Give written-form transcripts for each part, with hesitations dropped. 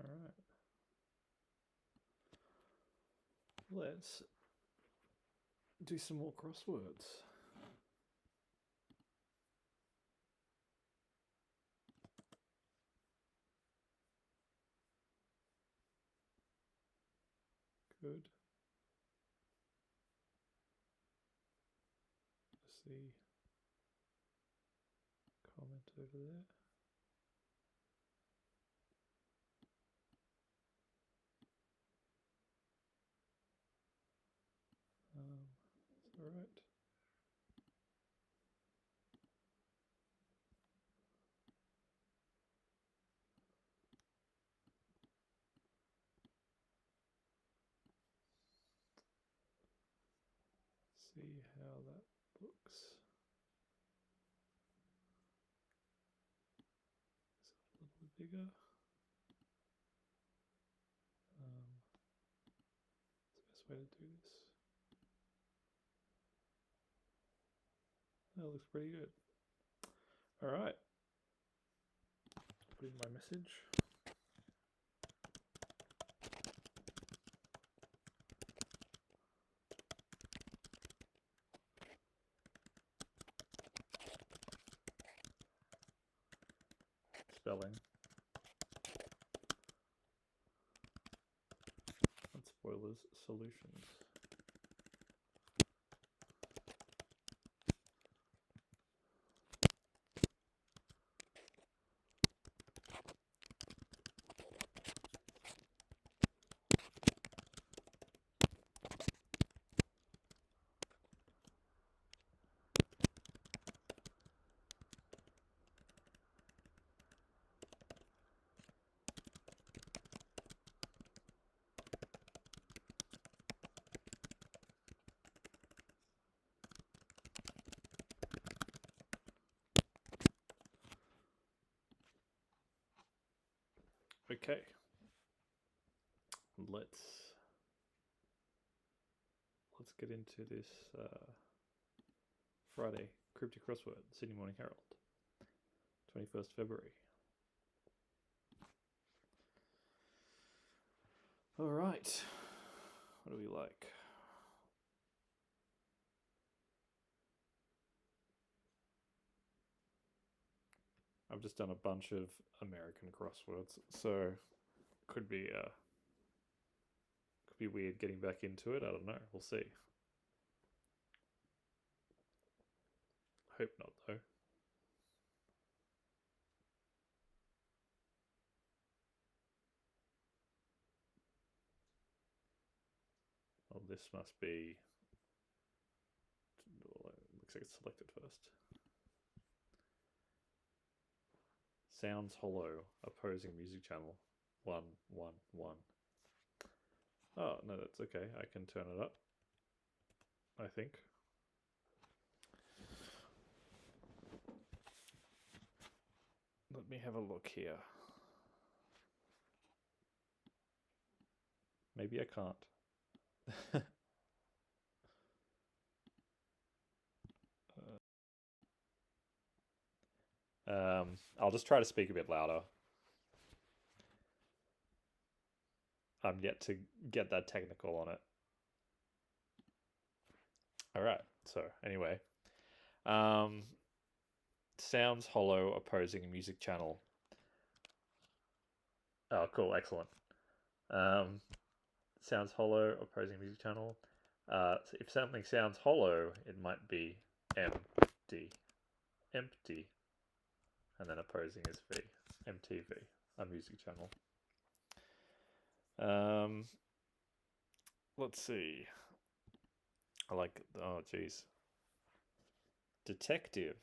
Alright. Let's do some more crosswords. Good. See comment over there. That's all right. See how that looks. Is it a little bit bigger? What's the best way to do this? That looks pretty good. All right. Put in my message. Spelling. And spoilers solutions. Okay, let's get into this Friday Cryptic Crossword, Sydney Morning Herald, 21st February. All right, what do we like? I've just done a bunch of American crosswords, so could be weird getting back into it. I don't know. We'll see. Hope not, though. Oh, this must be. Well, it looks like it's selected first. Sounds hollow. Opposing music channel. 1, 1, 1. Oh, no, that's okay. I can turn it up, I think. Let me have a look here. Maybe I can't. I'll just try to speak a bit louder. I'm yet to get that technical on it. All right. So anyway, sounds hollow, opposing music channel. Oh, cool, excellent. Sounds hollow, opposing music channel. So if something sounds hollow, it might be empty, empty, and then opposing is V, MTV, a music channel. Let's see. I like, oh geez. Detective,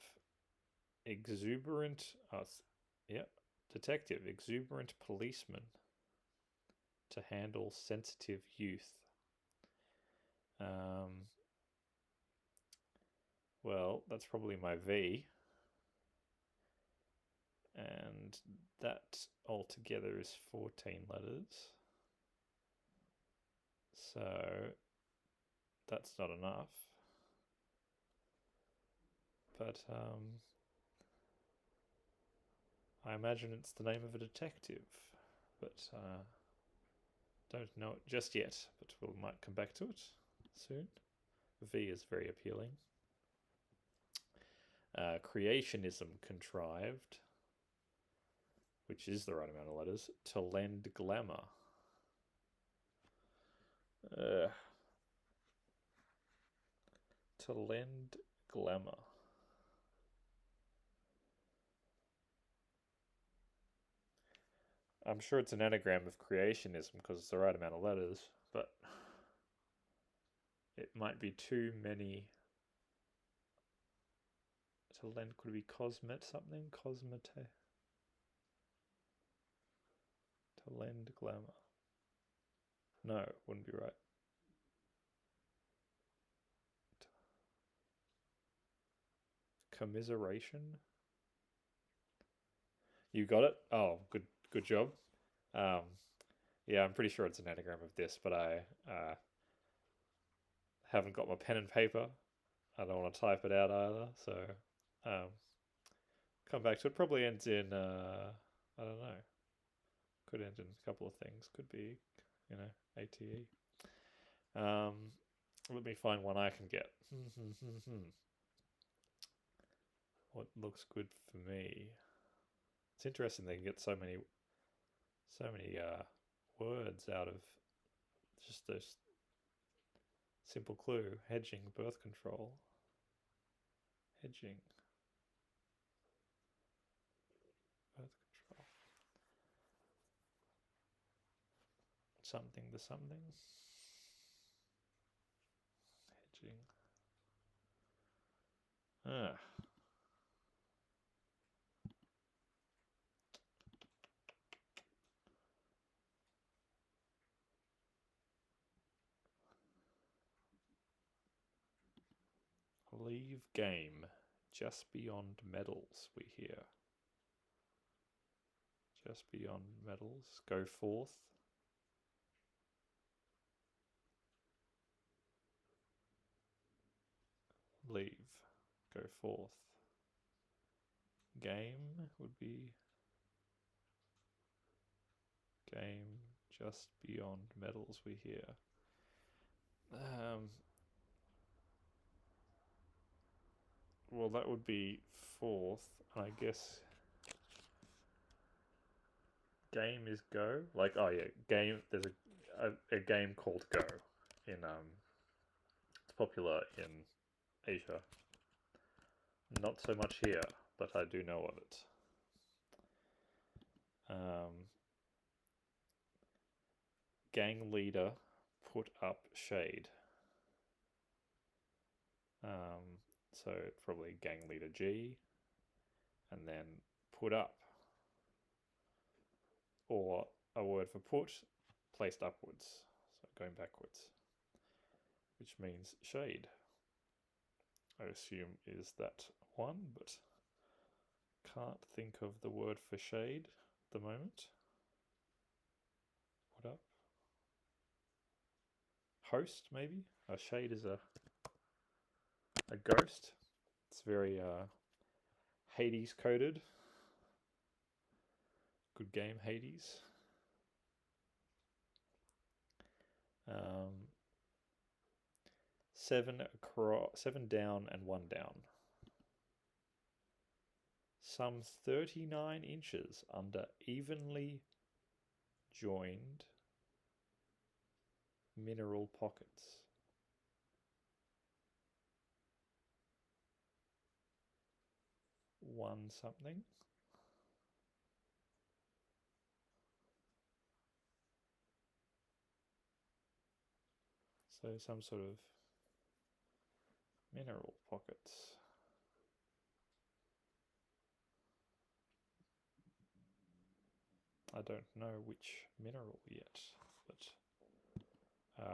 exuberant, yeah, detective, exuberant policeman to handle sensitive youth. Well, that's probably my V. And that altogether is 14 letters. So that's not enough. But I imagine it's the name of a detective. but don't know it just yet, but we might come back to it soon. V is very appealing. Creationism contrived, which is the right amount of letters, to lend glamour. To lend glamour. I'm sure it's an anagram of creationism because it's the right amount of letters, but it might be too many. To lend could be cosmet something? Cosmete. To lend glamour. No, wouldn't be right. Commiseration? You got it? Oh, good job. Yeah, I'm pretty sure it's an anagram of this, but I haven't got my pen and paper. I don't want to type it out either, so come back to it. Probably ends in, I don't know. Could end in a couple of things. Could be, ATE. Let me find one I can get. What looks good for me? It's interesting they can get so many words out of just this simple clue. Hedging, birth control. Hedging. Birth control. Something to something. Hedging. Leave game. Just beyond medals, we hear. Just beyond medals. Go forth. Leave. Go forth. Game would be game just beyond medals, we hear. Well, that would be fourth, and I guess game is go. Like, oh yeah, game. There's a game called Go in it's popular in Asia. Not so much here, but I do know of it. Gangleader put up shade. So probably Gangleader G, and then put up, or a word for put placed upwards, so going backwards, which means shade. I assume is that one, but can't think of the word for shade at the moment. Put up. Host, maybe? A shade is a ghost. It's very Hades coded. Good game, Hades. 7 down and 1 down. Some 39 inches under evenly joined mineral pockets. One something. So some sort of mineral pockets. I don't know which mineral yet, but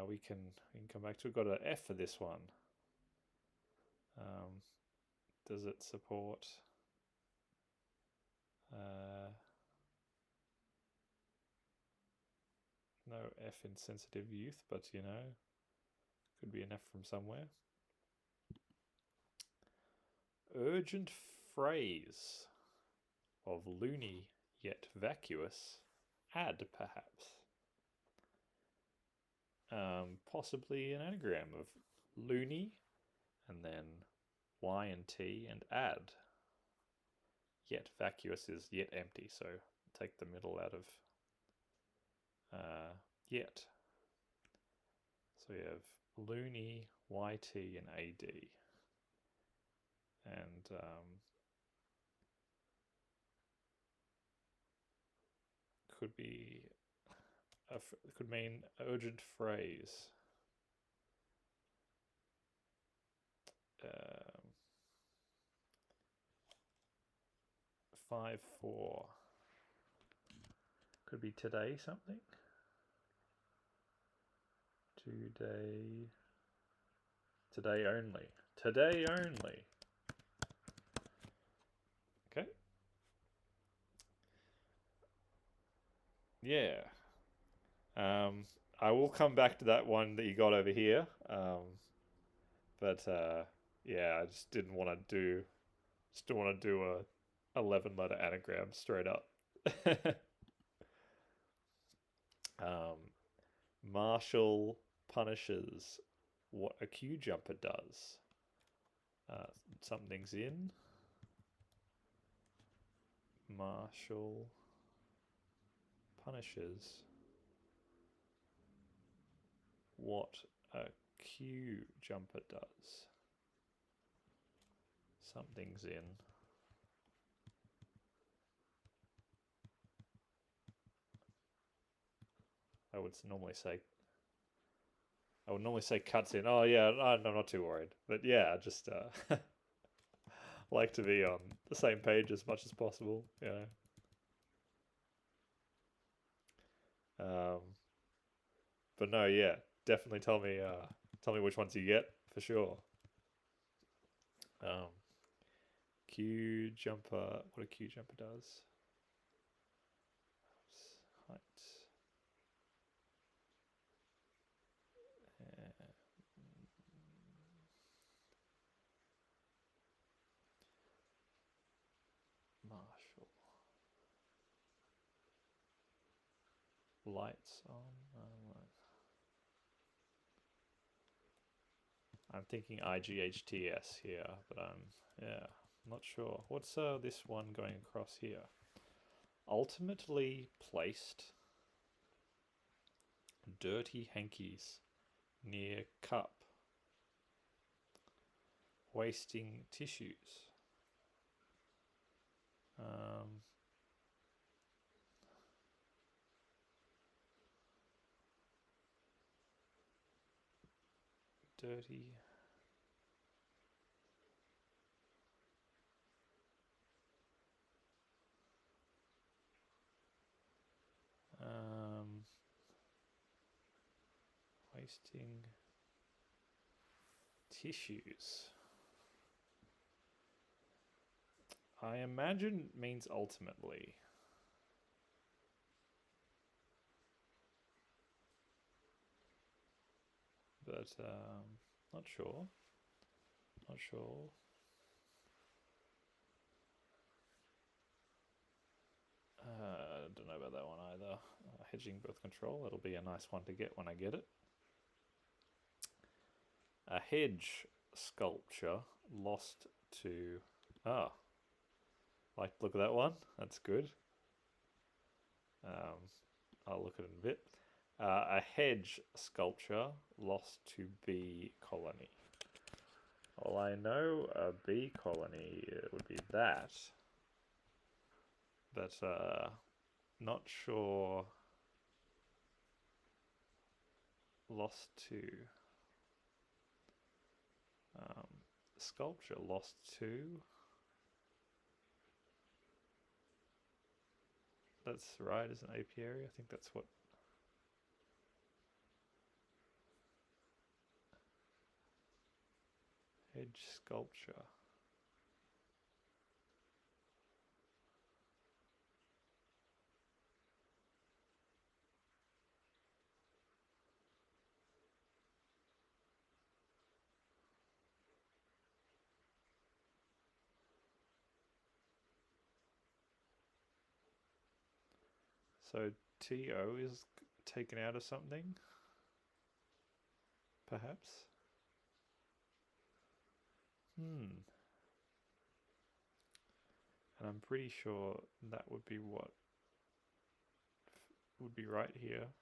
we can come back to it. Got an F for this one. Does it support no F in sensitive youth, but could be an F from somewhere. Urgent phrase of loony yet vacuous add, perhaps. Possibly an anagram of loony, and then y and t, and add. Yet vacuous is yet empty, so take the middle out of yet. So we have loony, yt, and ad. And could mean urgent phrase. 5-4. Could be today something. Today only. Today only. Okay. Yeah. I will come back to that one that you got over here. But yeah, I just didn't want to do a 11-letter anagram straight up. Marshall punishes what a queue jumper does. Something's in. Marshall punishes what a queue jumper does. Something's in. I would normally say cuts in. Oh yeah, I'm not too worried. But yeah, just like to be on the same page as much as possible, you know. But no, yeah, definitely tell me which ones you get for sure. Queue jumper, what a queue jumper does. Height. Marshall. Lights on. I'm thinking IGHTS here, but I'm not sure. What's this one going across here? Ultimately placed dirty hankies near cup. Wasting tissues. Dirty. Wasting tissues. I imagine means ultimately. But not sure. Not sure. Don't know about that one either. Hedging birth control. It'll be a nice one to get when I get it. A hedge sculpture lost to... like, look at that one. That's good. I'll look at it in a bit. A hedge sculpture lost to bee colony. Well, I know a bee colony would be that, but not sure. Lost to sculpture lost to. That's right, as an apiary. I think that's what. Hedge sculpture. So TO is taken out of something, perhaps? And I'm pretty sure that would be what would be right here.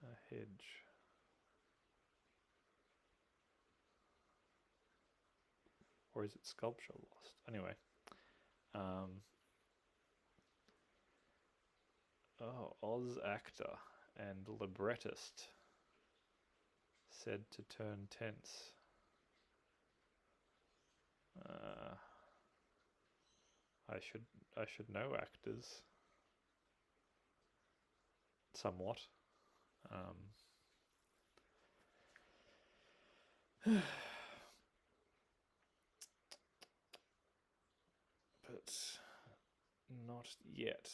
A hedge. Or is it sculpture lost? Anyway. Oz actor and librettist said to turn tense. I should know actors somewhat. But not yet.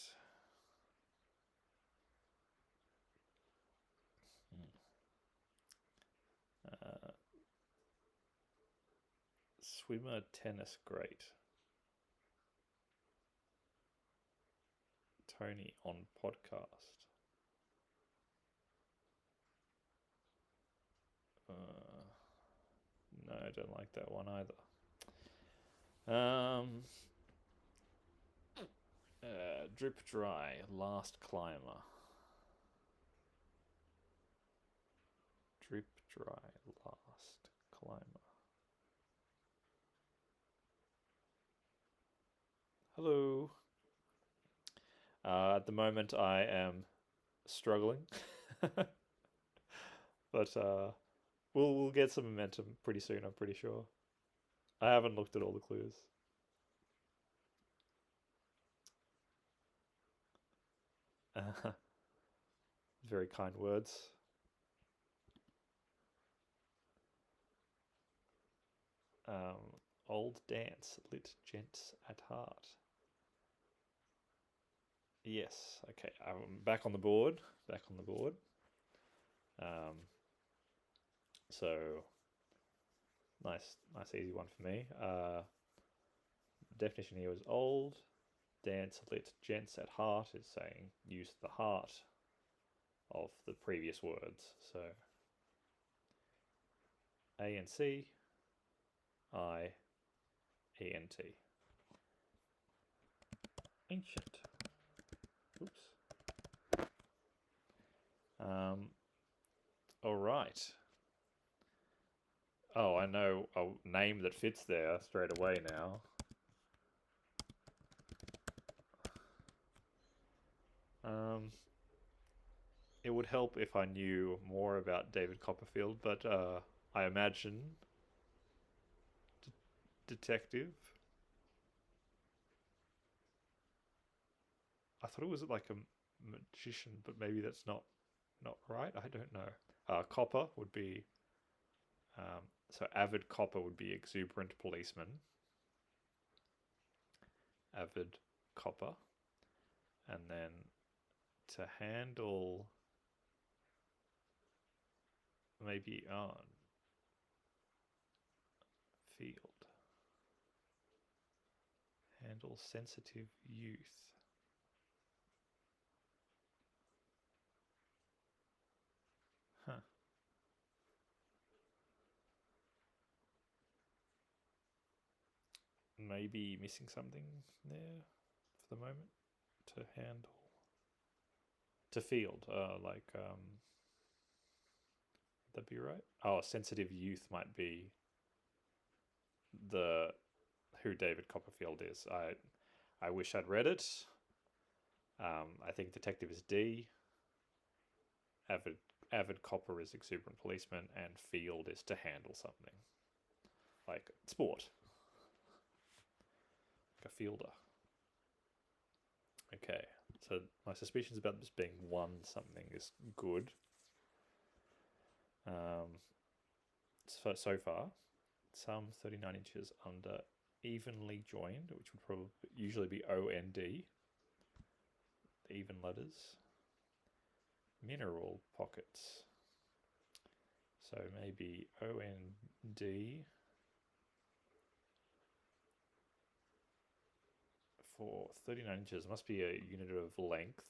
Swimmer tennis great. Tony on podcast. No, I don't like that one either. Drip dry, last climber. Drip dry, last climber. Hello. At the moment I am struggling. But we'll get some momentum pretty soon, I'm pretty sure. I haven't looked at all the clues. Very kind words. Old dance, lit gents at heart. Yes, okay, I'm back on the board. So, nice easy one for me. The definition here is old dance, lit gents at heart is saying use the heart of the previous words. So, A-N-C, I-E-N-T. Ancient. Oops. All right. Oh, I know a name that fits there straight away now. It would help if I knew more about David Copperfield, but I imagine detective. I thought it was like a magician, but maybe that's not right. I don't know. Copper would be so avid copper would be exuberant policeman. Avid copper, and then to handle maybe on field. Handle sensitive youth. Huh. Maybe missing something there for the moment. To handle. To field, like, would that be right? Oh, sensitive youth might be who David Copperfield is. I wish I'd read it. I think detective is D. Avid copper is exuberant policeman, and field is to handle something. Like sport. Like a fielder. Okay, so my suspicions about this being one something is good. So far, some 39 inches under evenly joined, which would probably usually be O-N-D, even letters. Mineral pockets. So maybe O-N-D. for 39 inches. Must be a unit of length.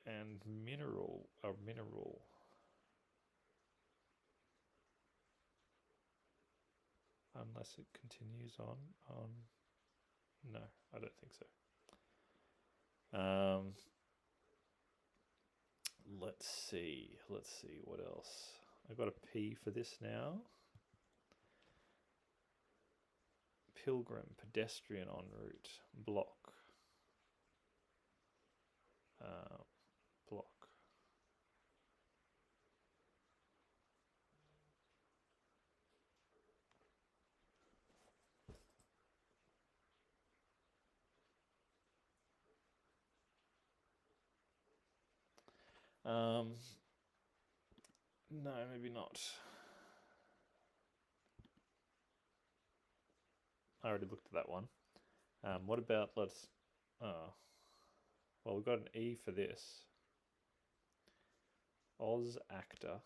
And mineral. Unless it continues on. No, I don't think so. Let's see what else. I've got a P for this now. Pilgrim, pedestrian en route, block. Block. No, maybe not. I already looked at that one. What about, let's, well, we've got an E for this. Oz actor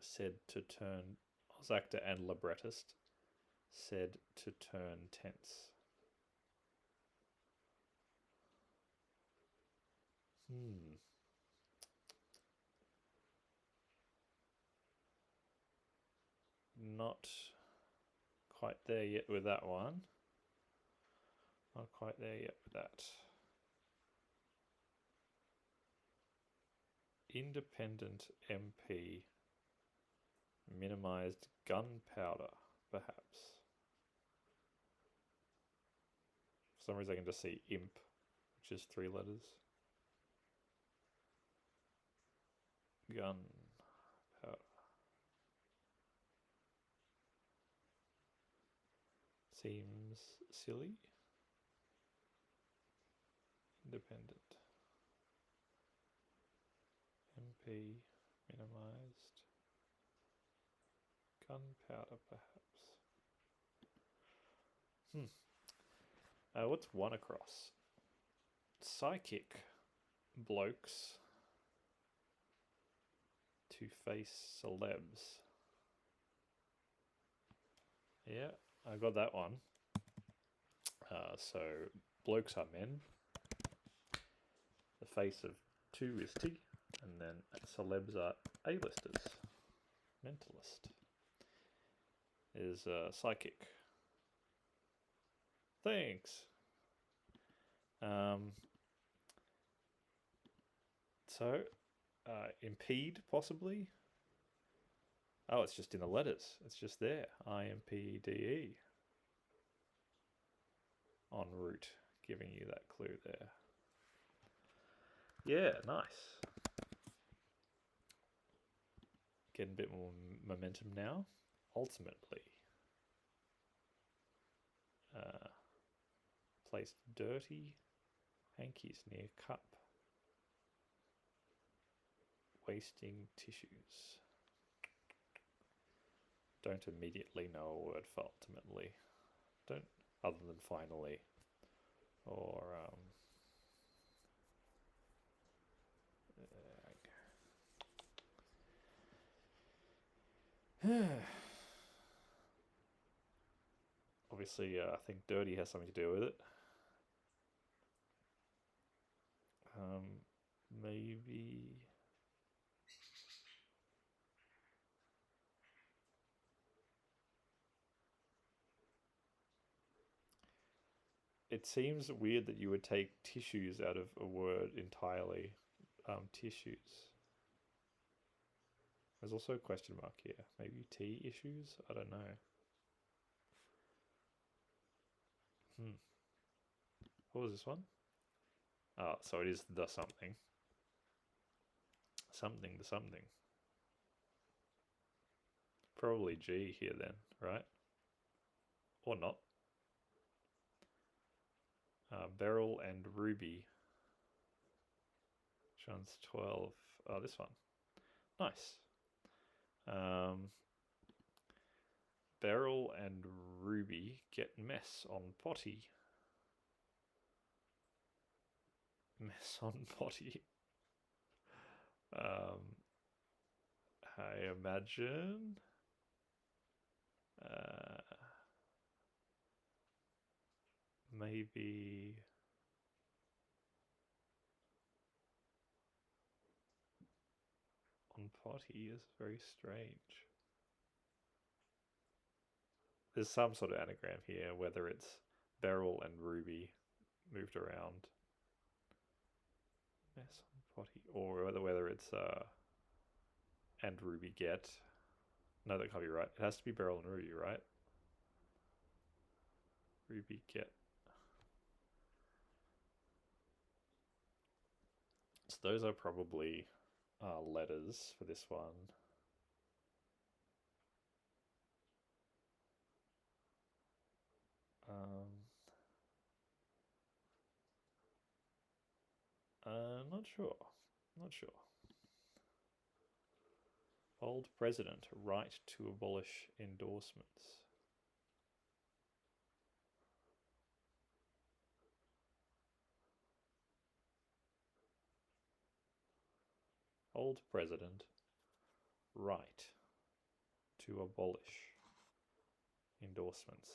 said to turn, Oz actor and librettist said to turn tense. Not quite there yet with that one. Not quite there yet with that. Independent MP minimized gunpowder, perhaps. For some reason I can just see imp, which is 3 letters. Gunpowder. Seems silly. Independent. MP minimized. Gunpowder, perhaps. What's one across? Psychic blokes to face celebs. Yeah, I got that one. So blokes are men. The face of 2 is T, and then celebs are A-listers. Mentalist is psychic. Thanks. So impede, possibly. Oh, it's just in the letters. It's just there. IMPEDE. En route, giving you that clue there. Yeah, nice. Getting a bit more momentum now. Ultimately. Placed dirty hankies near cup. Wasting tissues. Don't immediately know a word for ultimately. Don't, other than finally. Or, obviously, I think dirty has something to do with it. Maybe... It seems weird that you would take tissues out of a word entirely. Tissues. There's also a question mark here. Maybe T issues? I don't know. What was this one? Oh, so it is the something. Something the something. Probably G here then, right? Or not. Beryl and Ruby. Which one's 12? Oh, this one. Nice. Beryl and Ruby get mess on potty. Mess on potty. I imagine Maybe on potty is very strange. There's some sort of anagram here, whether it's beryl and ruby moved around. Yes, on potty, or whether it's and ruby get. No, that can't be right. It has to be beryl and ruby, right? Ruby get. So those are probably letters for this one. Not sure. Not sure. Old president, right to abolish endorsements. Old president, right to abolish endorsements.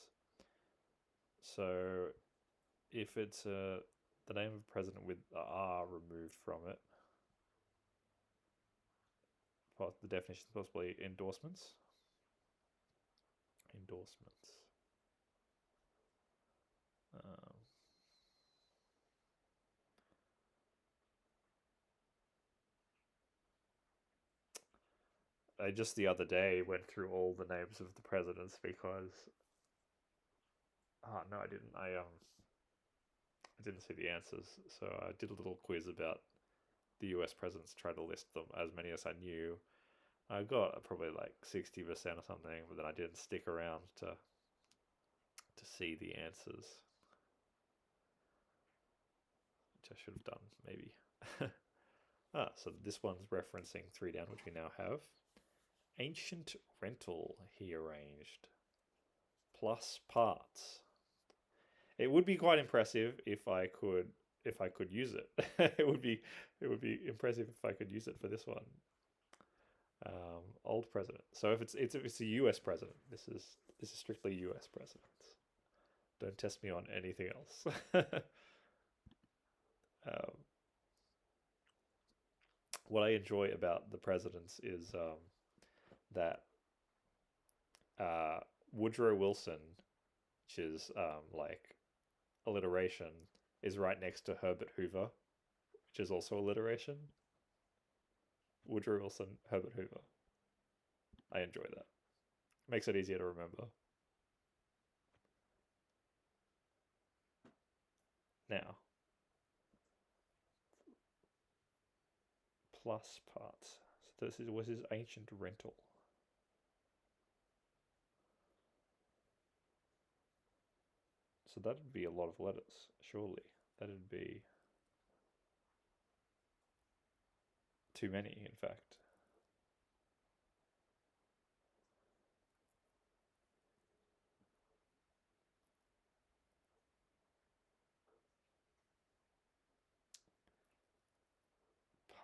So if it's the name of president with the R removed from it, the definition is possibly endorsements. Endorsements. I just the other day went through all the names of the presidents because no, I didn't. I didn't see the answers, so I did a little quiz about the US presidents, tried to list them, as many as I knew. I got probably like 60% or something, but then I didn't stick around to see the answers, which I should have done maybe. So this one's referencing 3 down, which we now have. Ancient rental, he arranged. Plus parts. It would be quite impressive if I could use it. it would be impressive if I could use it for this one. Old president. So if it's a US president, this is strictly US presidents. Don't test me on anything else. What I enjoy about the presidents is that Woodrow Wilson, which is like alliteration, is right next to Herbert Hoover, which is also alliteration. Woodrow Wilson, Herbert Hoover. I enjoy that. Makes it easier to remember. Now, plus parts. So this was his ancient rental. So that'd be a lot of letters, surely. That'd be too many, in fact.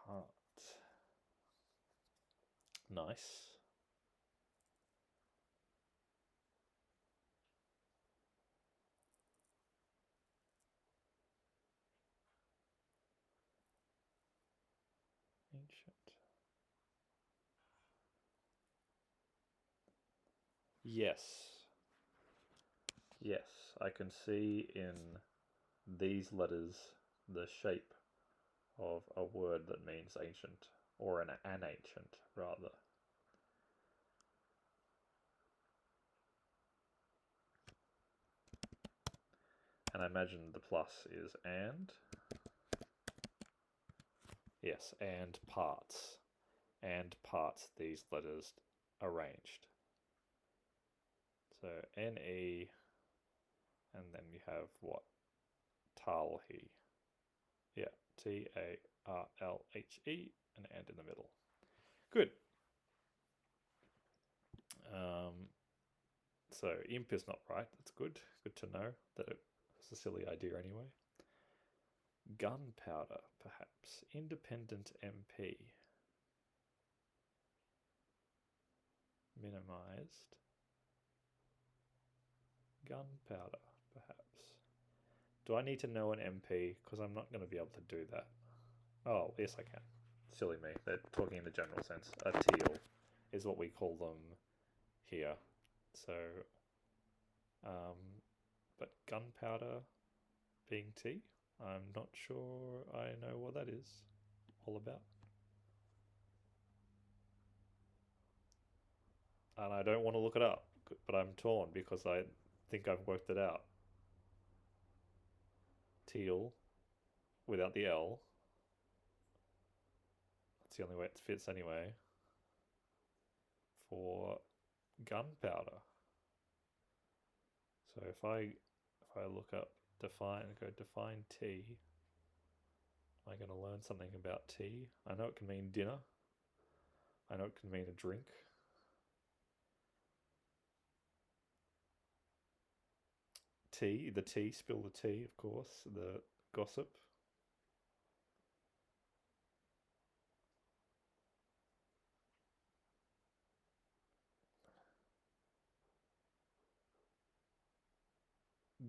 Part. Nice. Ancient. Yes. Yes, I can see in these letters the shape of a word that means ancient, or an ancient, rather. And I imagine the plus is and. Yes, and parts. And parts, these letters arranged. So NE, and then you have what? Talhe. Yeah, TARLHE, and in the middle. Good. So imp is not right. That's good. Good to know that it was a silly idea anyway. Gunpowder, perhaps. Independent MP. Minimized. gunpowder, perhaps. Do I need to know an MP? Because I'm not going to be able to do that. Oh, yes I can. Silly me. They're talking in the general sense. A teal is what we call them here. So, but gunpowder being tea, I'm not sure I know what that is all about. And I don't want to look it up, but I'm torn because I think I've worked it out. Teal without the L. That's the only way it fits anyway. For gunpowder. So if I look up define tea, am I going to learn something about tea? I know it can mean dinner. I know it can mean a drink. Tea, the tea, spill the tea, of course, the gossip.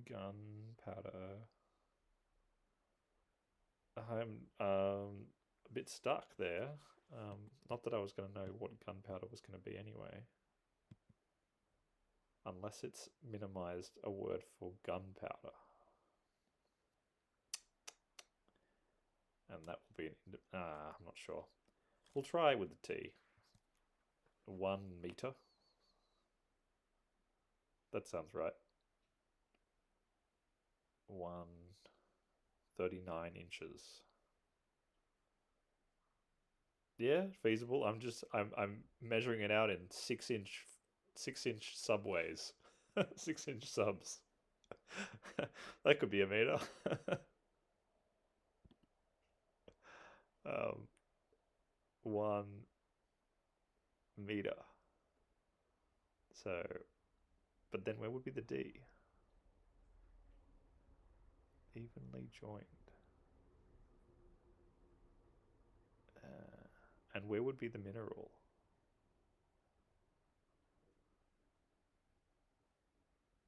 Gunpowder. I'm a bit stuck there. Not that I was going to know what gunpowder was going to be anyway. Unless it's minimized a word for gunpowder. And that will be I'm not sure. We'll try with the T. 1 meter. That sounds right. 139 inches. Yeah, feasible. I'm measuring it out in 6-inch subways. 6-inch subs. That could be a meter. 1 meter. So, but then where would be the D? Evenly joined. And where would be the mineral?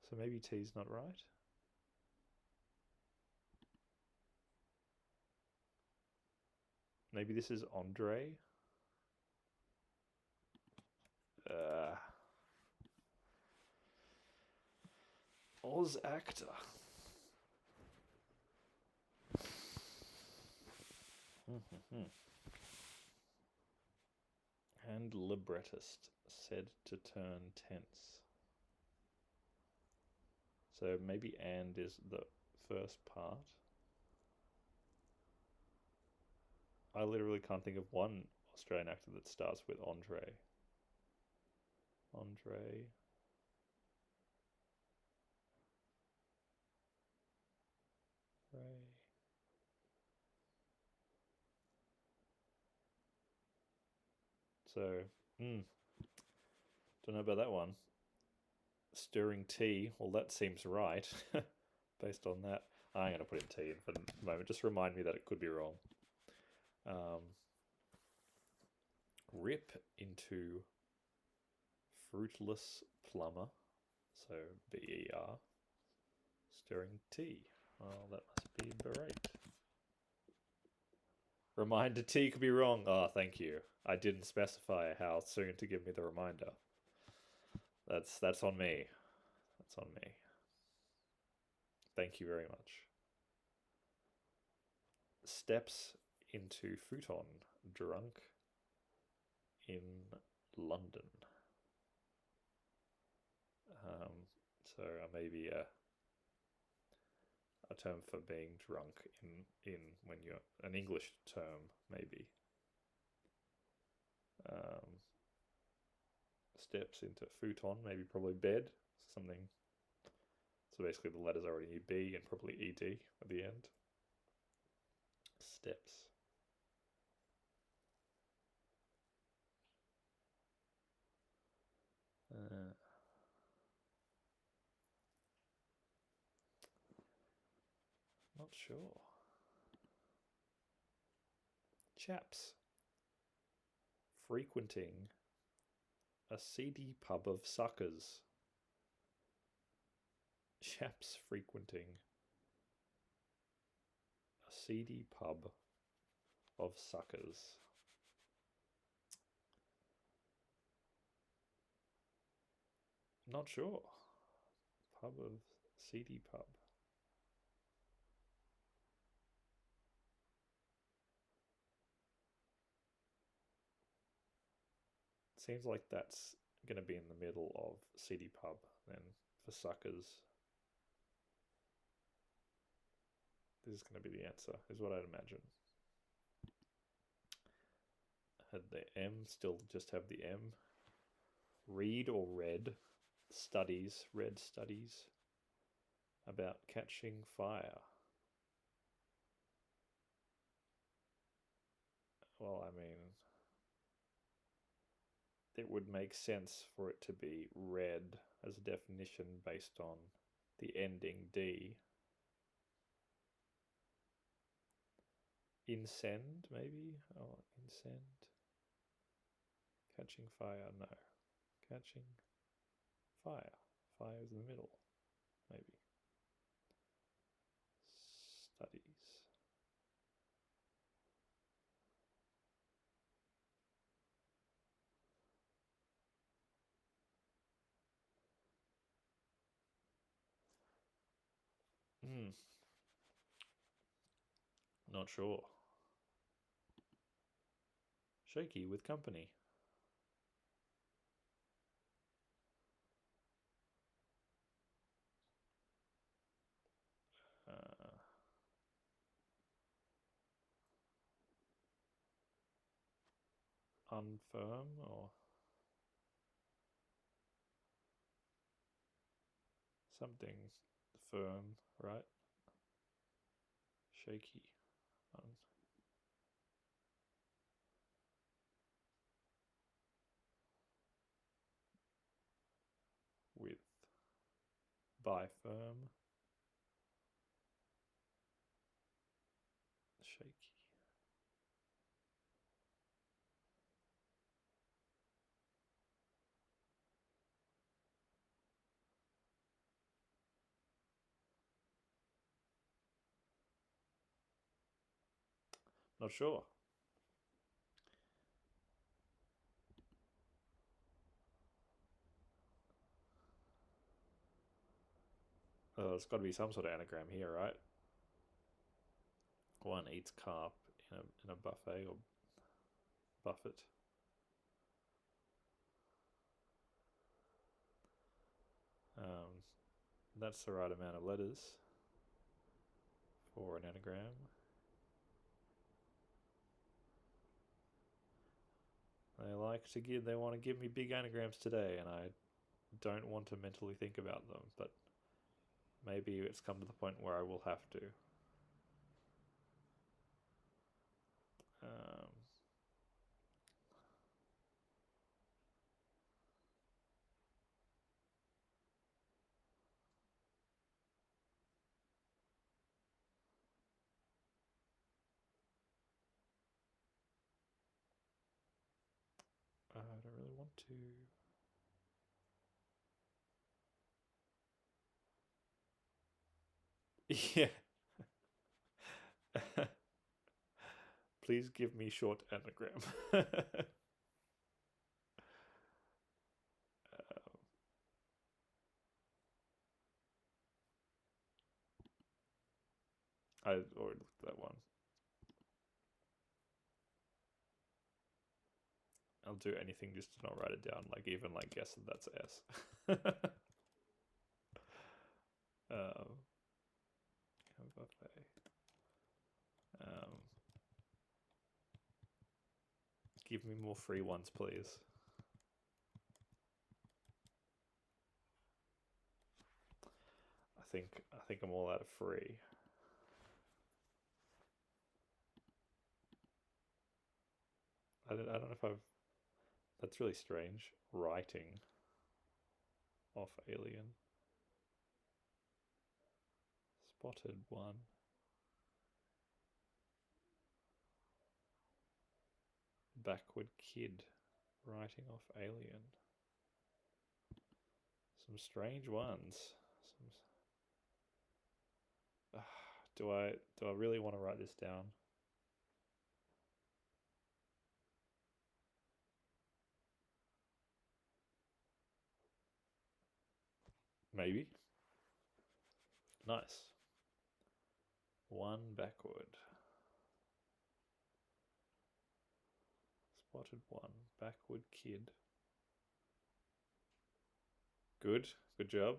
So maybe T's not right. Maybe this is Andre. Oz actor. And librettist, said to turn tense. So maybe and is the first part. I literally can't think of one Australian actor that starts with Andre. Andre. Ray. So, don't know about that one. Stirring tea, well that seems right, based on that. I'm going to put in tea in for the moment, just remind me that it could be wrong. Rip into fruitless plumber, so BER, stirring tea. Well, that must be berate. Reminder T could be wrong. Oh, thank you. I didn't specify how soon to give me the reminder. That's on me. That's on me. Thank you very much. Steps into futon, drunk in London. So maybe a term for being drunk in when you're an English term, maybe. Steps into futon, maybe probably bed, something. So basically the letters are already B and probably ED at the end. Steps. Not sure. Chaps. Frequenting a seedy pub of suckers. Chaps frequenting a seedy pub of suckers. Not sure. Pub of seedy pub. Seems like that's going to be in the middle of seedy pub then for suckers. This is going to be the answer, is what I'd imagine. Had the M still just have the M? Read or read studies, read studies about catching fire. Well, I mean, it would make sense for it to be read as a definition based on the ending D. Incend, maybe? Oh, incend. Catching fire, no. Catching fire. Fire is in the middle, maybe. Studies. Not sure. Shaky with company. Unfirm or something firm, right? Shaky. With by firm. Shaky. Not sure. There's got to be some sort of anagram here, right? One eats carp in a buffet or buffet. That's the right amount of letters for an anagram. They want to give me big anagrams today, and I don't want to mentally think about them, but maybe it's come to the point where I will have to. I don't really want to. Yeah. Please give me short anagram. I already looked at that one. I'll do anything just to not write it down, like even like guess that that's S. Buffet. Give me more free ones, please. I think I'm all out of free. I don't know if I've. That's really strange. Writing off alien. Spotted one. Backward kid writing off alien. Some strange ones. Do I really want to write this down? Maybe. Nice. 1 backward. Spotted 1 backward kid. Good job.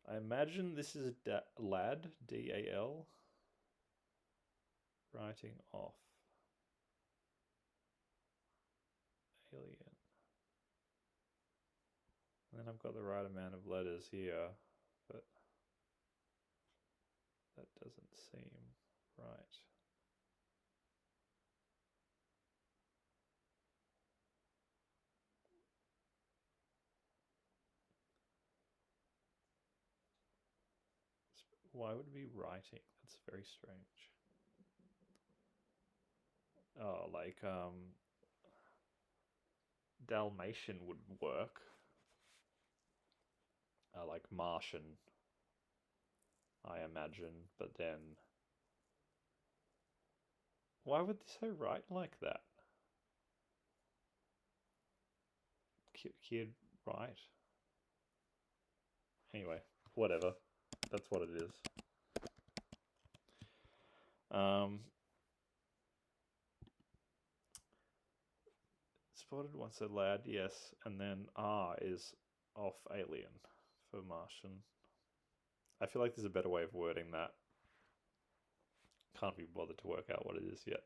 I imagine this is a lad, D-A-L, writing off. Alien. And then I've got the right amount of letters here, but that doesn't seem right. Why would it be writing? That's very strange. Oh, like Dalmatian would work. Like Martian, I imagine, but then why would they say write like that? Kid right? Anyway, whatever. That's what it is. Spotted once a lad, yes, and then R is off alien for Martian. I feel like there's a better way of wording that. Can't be bothered to work out what it is yet,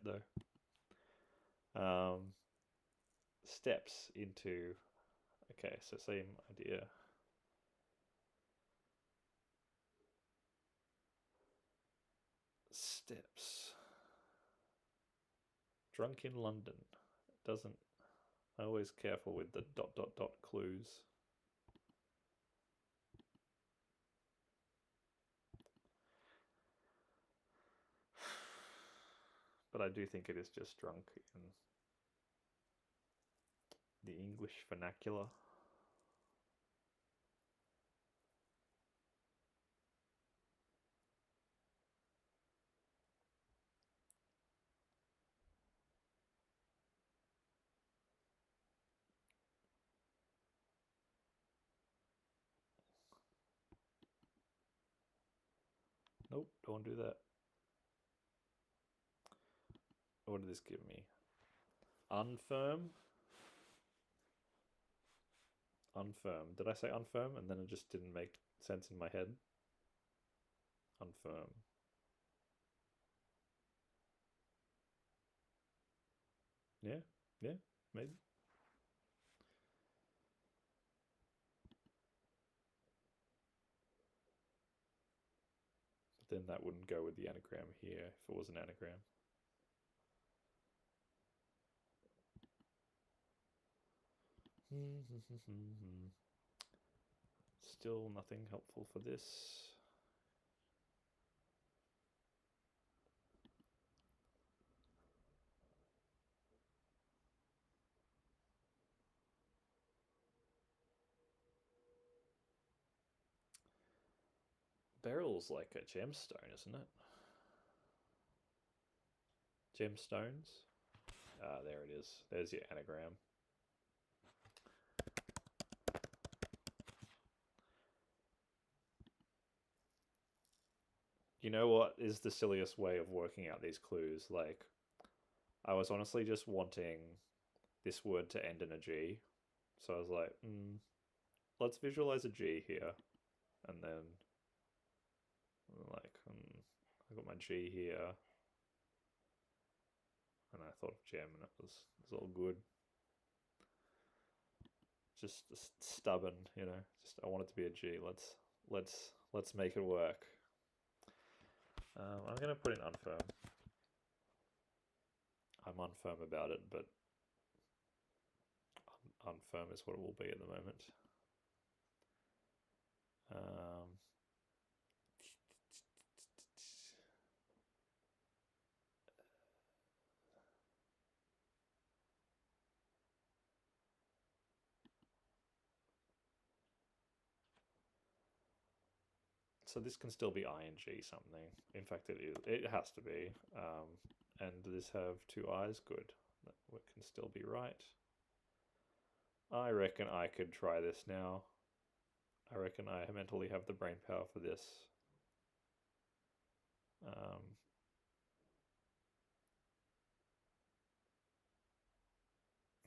though. Steps into... Okay, so same idea. Steps. Drunk in London. It doesn't... I'm always careful with the ... clues. But I do think it is just drunk in the English vernacular. Nope, don't do that. What did this give me? Unfirm? Unfirm. Did I say unfirm? And then it just didn't make sense in my head. Unfirm. Yeah, maybe. But then that wouldn't go with the anagram here if it was an anagram. Still nothing helpful for this. Beryl's like a gemstone, isn't it? Gemstones? Ah, there it is. There's your anagram. You know what is the silliest way of working out these clues? Like, I was honestly just wanting this word to end in a G. So I was like, let's visualize a G here. And then, like, I got my G here. And I thought of gem and it was all good. Just stubborn, you know. Just I want it to be a G. Let's make it work. I'm gonna put in unfirm. I'm unfirm about it, but unfirm is what it will be at the moment. So this can still be ing something. In fact, it is. It has to be. And this have two I's. Good. That can still be right. I reckon I could try this now. I reckon I mentally have the brain power for this.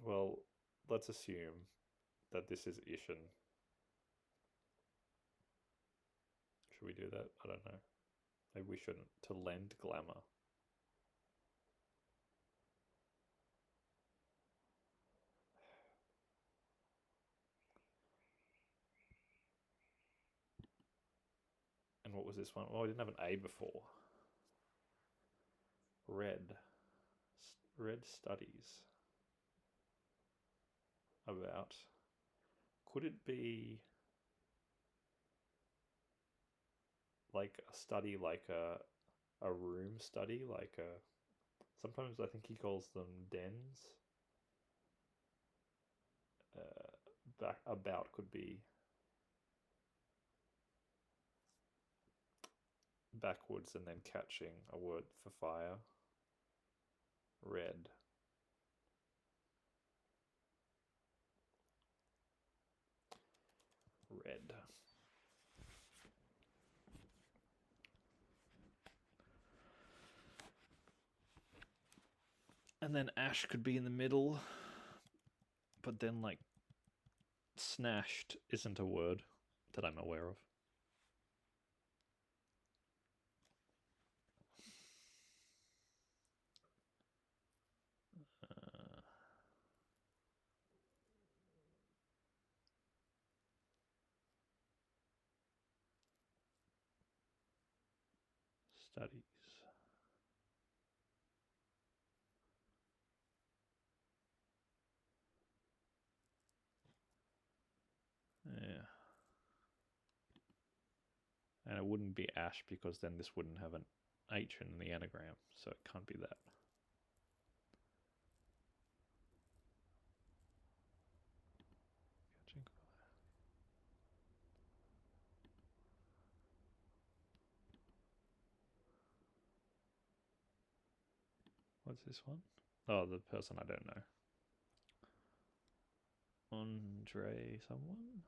Well, let's assume that this is Ishin. Should we do that? I don't know. Maybe we shouldn't. To lend glamour. And what was this one? Well, I didn't have an A before. Red. Red studies. About. Could it be like a study, like a room study, like a... Sometimes I think he calls them dens. About could be backwards and then catching a word for fire. Red. Red. And then ash could be in the middle, but then like snashed isn't a word that I'm aware of. Studies. Yeah. And it wouldn't be ash because then this wouldn't have an H in the anagram, so it can't be that. What's this one? Oh, the person I don't know. Andre someone?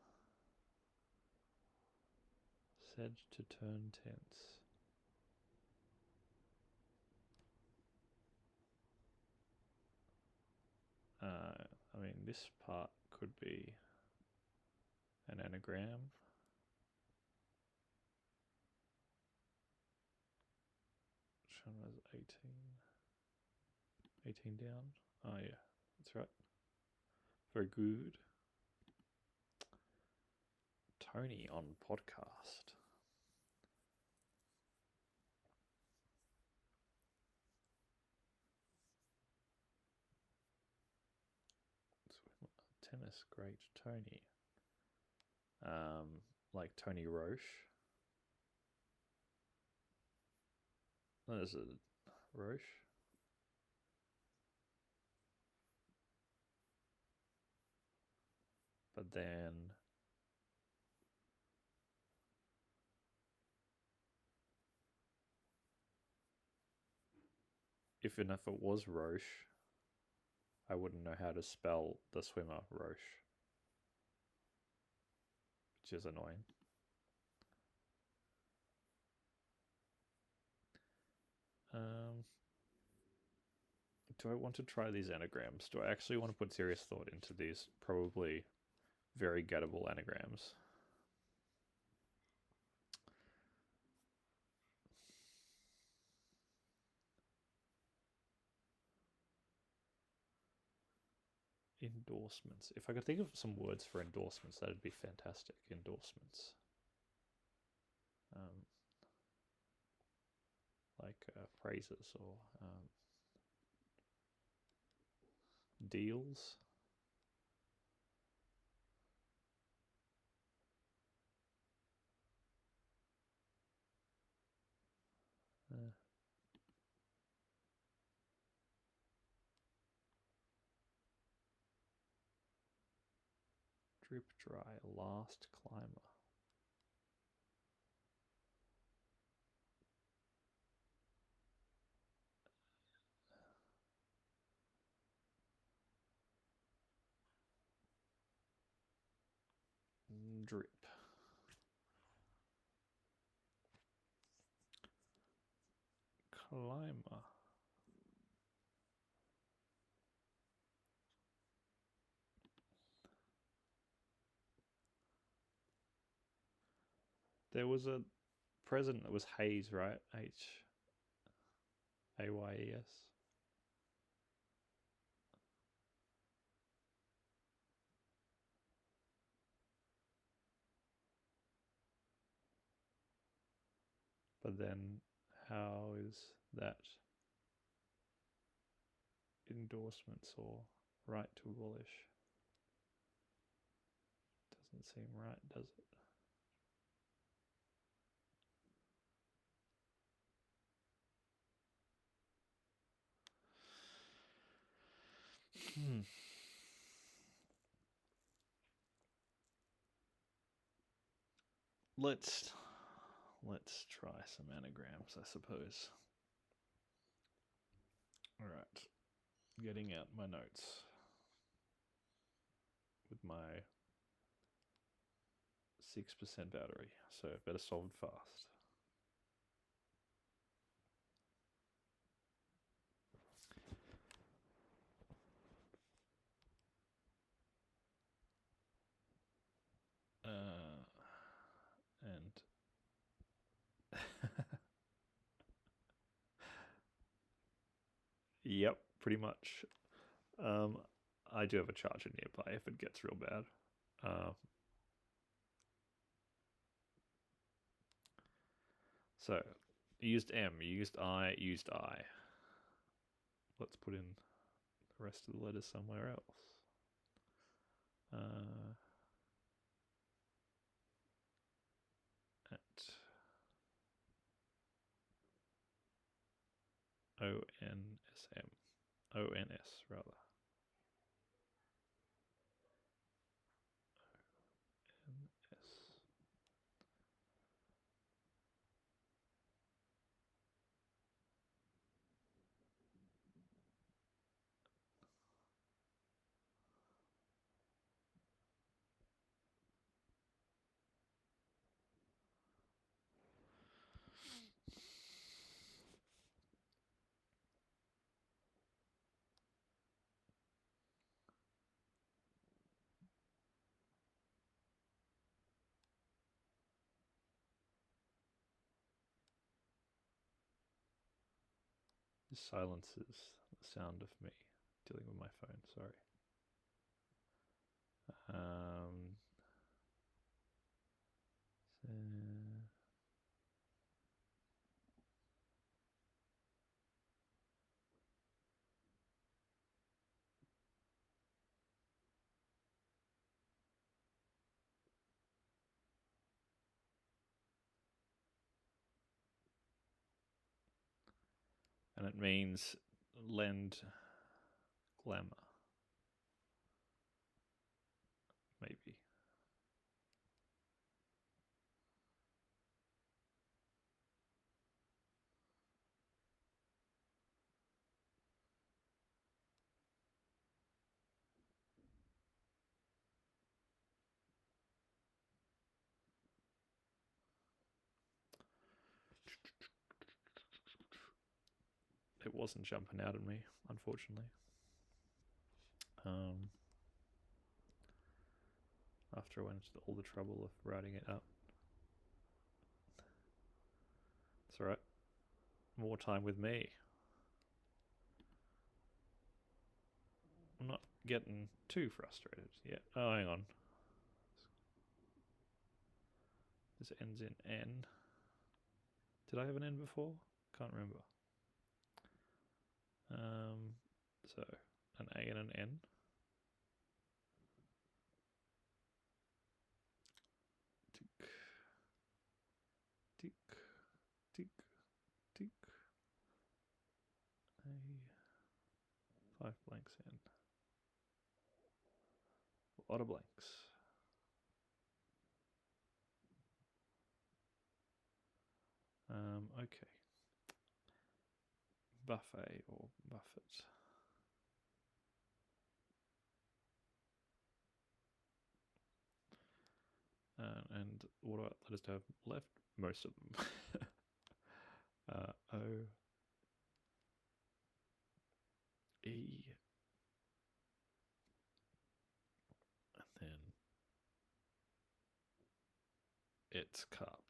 Said to turn tense. I mean, this part could be an anagram. Which one was 18? 18 down? Oh yeah, that's right. Very good. Tony on podcast. Tennis great Tony. Like Tony Roche. There's a Roche. But then if and if it was Roche, I wouldn't know how to spell the swimmer Roche, which is annoying. Do I want to try these anagrams? Do I actually want to put serious thought into these probably very gettable anagrams? Endorsements. If I could think of some words for endorsements, that'd be fantastic. Endorsements. Like phrases or deals. Drip dry, last climber. drip. Climber. There was a president that was Hayes, right? Hayes. But then how is that endorsements or right to abolish? Doesn't seem right, does it? Let's try some anagrams, I suppose. All right, getting out my notes with my 6% battery, so better solve it fast. And yep, pretty much. I do have a charger nearby if it gets real bad. So, used M, used I, used I. Let's put in the rest of the letters somewhere else. At ONSM. ONS, rather. ONS. This silences the sound of me dealing with my phone, sorry. And it means lend glamour. Maybe. It wasn't jumping out at me, unfortunately. After I went to all the trouble of writing it up. It's alright. More time with me. I'm not getting too frustrated yet. Oh, hang on. This ends in N. Did I have an N before? Can't remember. So an A and an N. Tick, tick, tick, tick. A 5 blanks in. A lot of blanks. Okay. Buffet or buffet. And what letters do I have left? Most of them. O, E, and then its cup.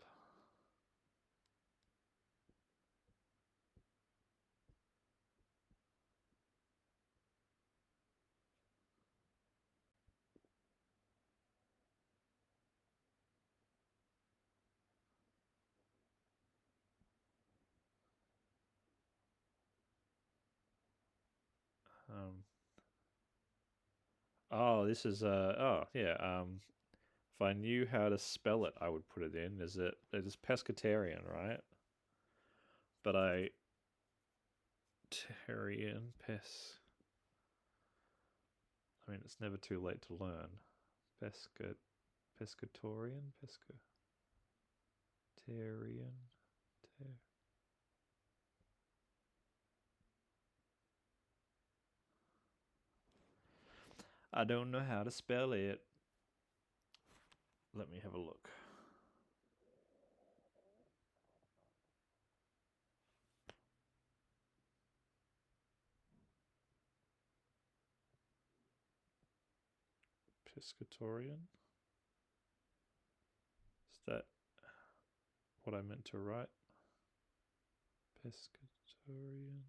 Oh, this is if I knew how to spell it, I would put it in. It is pescatarian, right? But I mean, it's never too late to learn. Pescatorian. I don't know how to spell it. Let me have a look. Pescatorian? Is that what I meant to write? Pescatorian.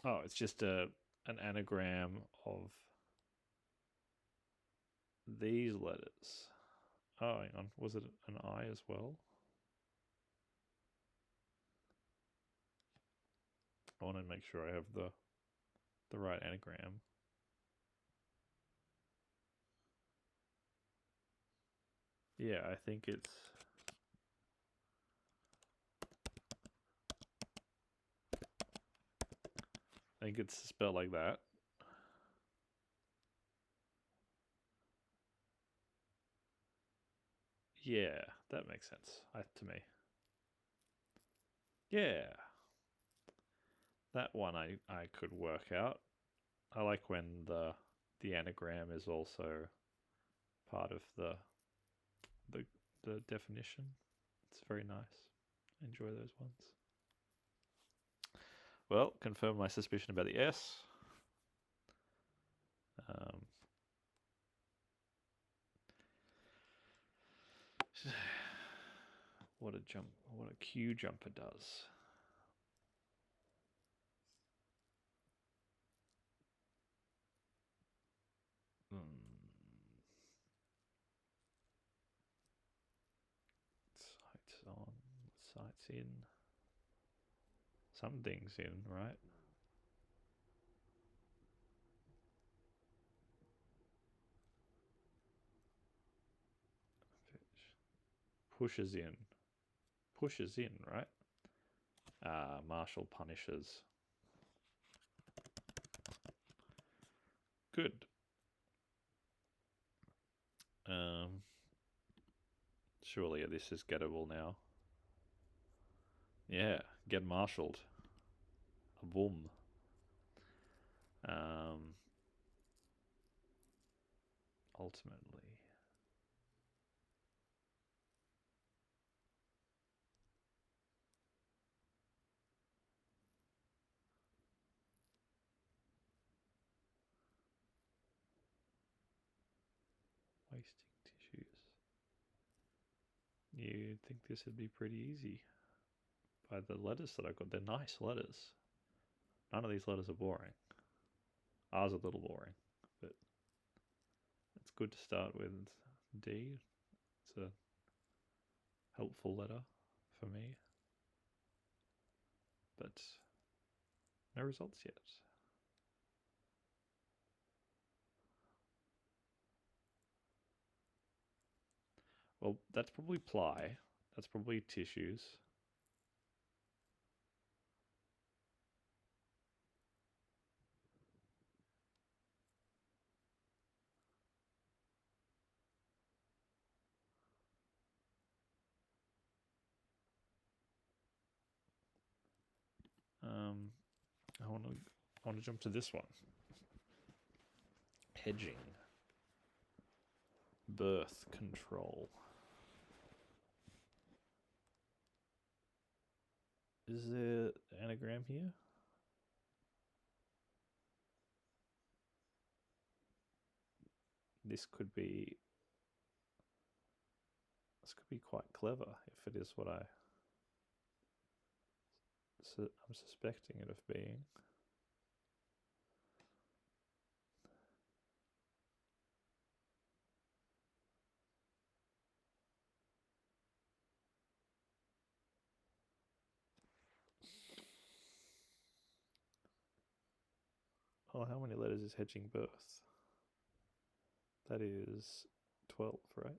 Oh, it's just an anagram of these letters. Oh, hang on. Was it an I as well? I want to make sure I have the right anagram. Yeah, I think it's spelled like that. Yeah, that makes sense to me. Yeah. That one I could work out. I like when the anagram is also part of the definition. It's very nice. I enjoy those ones. Well, confirm my suspicion about the S. What a Q jumper does. Sights on, sights in. Something's in, right? Pushes in, right? Marshall punishes. Good. Surely this is gettable now. Yeah, get marshaled. A boom. Ultimately. Wasting tissues. You'd think this would be pretty easy by the letters that I got. They're nice letters. None of these letters are boring. R's a little boring, but it's good to start with D. It's a helpful letter for me, but no results yet. Well, that's probably ply. That's probably tissues. I want to jump to this one. Hedging. Birth control. Is there an anagram here? This could be quite clever if it is what I'm suspecting it of being. Oh, how many letters is hedging birth? That is 12, right?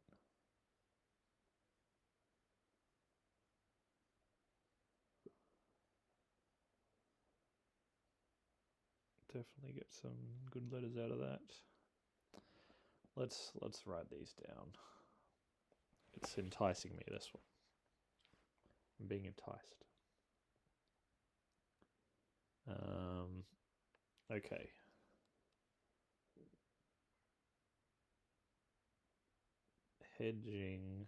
Definitely get some good letters out of that. Let's write these down. It's enticing me, this one. I'm being enticed. Okay. Hedging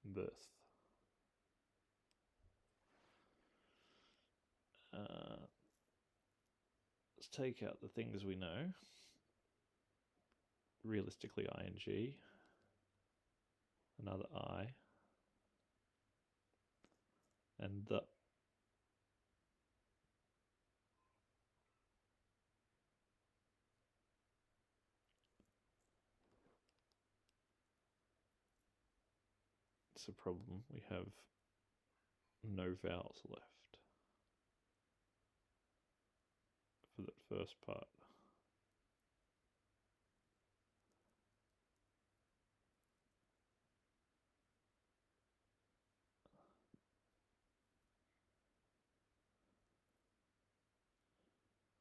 birth. Let's take out the things we know. Realistically, ing. Another I. And the. It's a problem. We have no vowels left for that first part.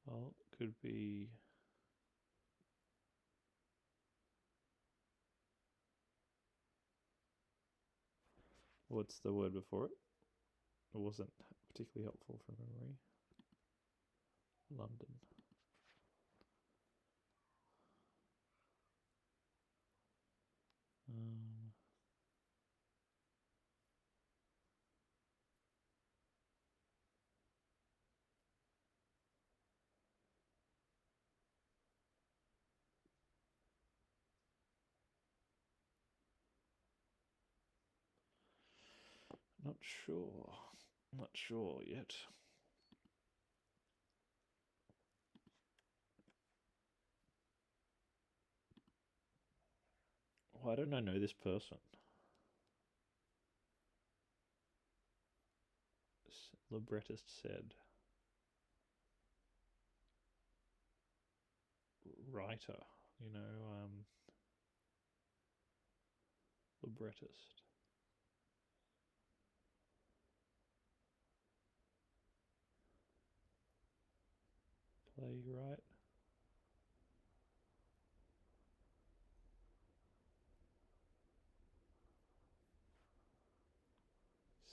Well, it could be what's the word before it? It wasn't particularly helpful from memory. London. Not sure. Not sure yet. Why don't I know this person? Librettist said. Writer, you know, librettist. Playwright.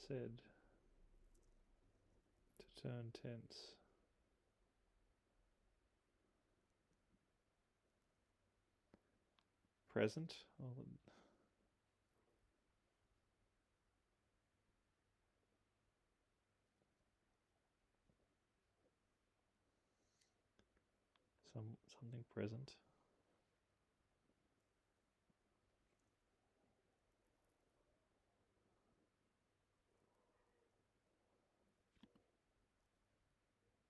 Said. To turn tense. Present. Something present.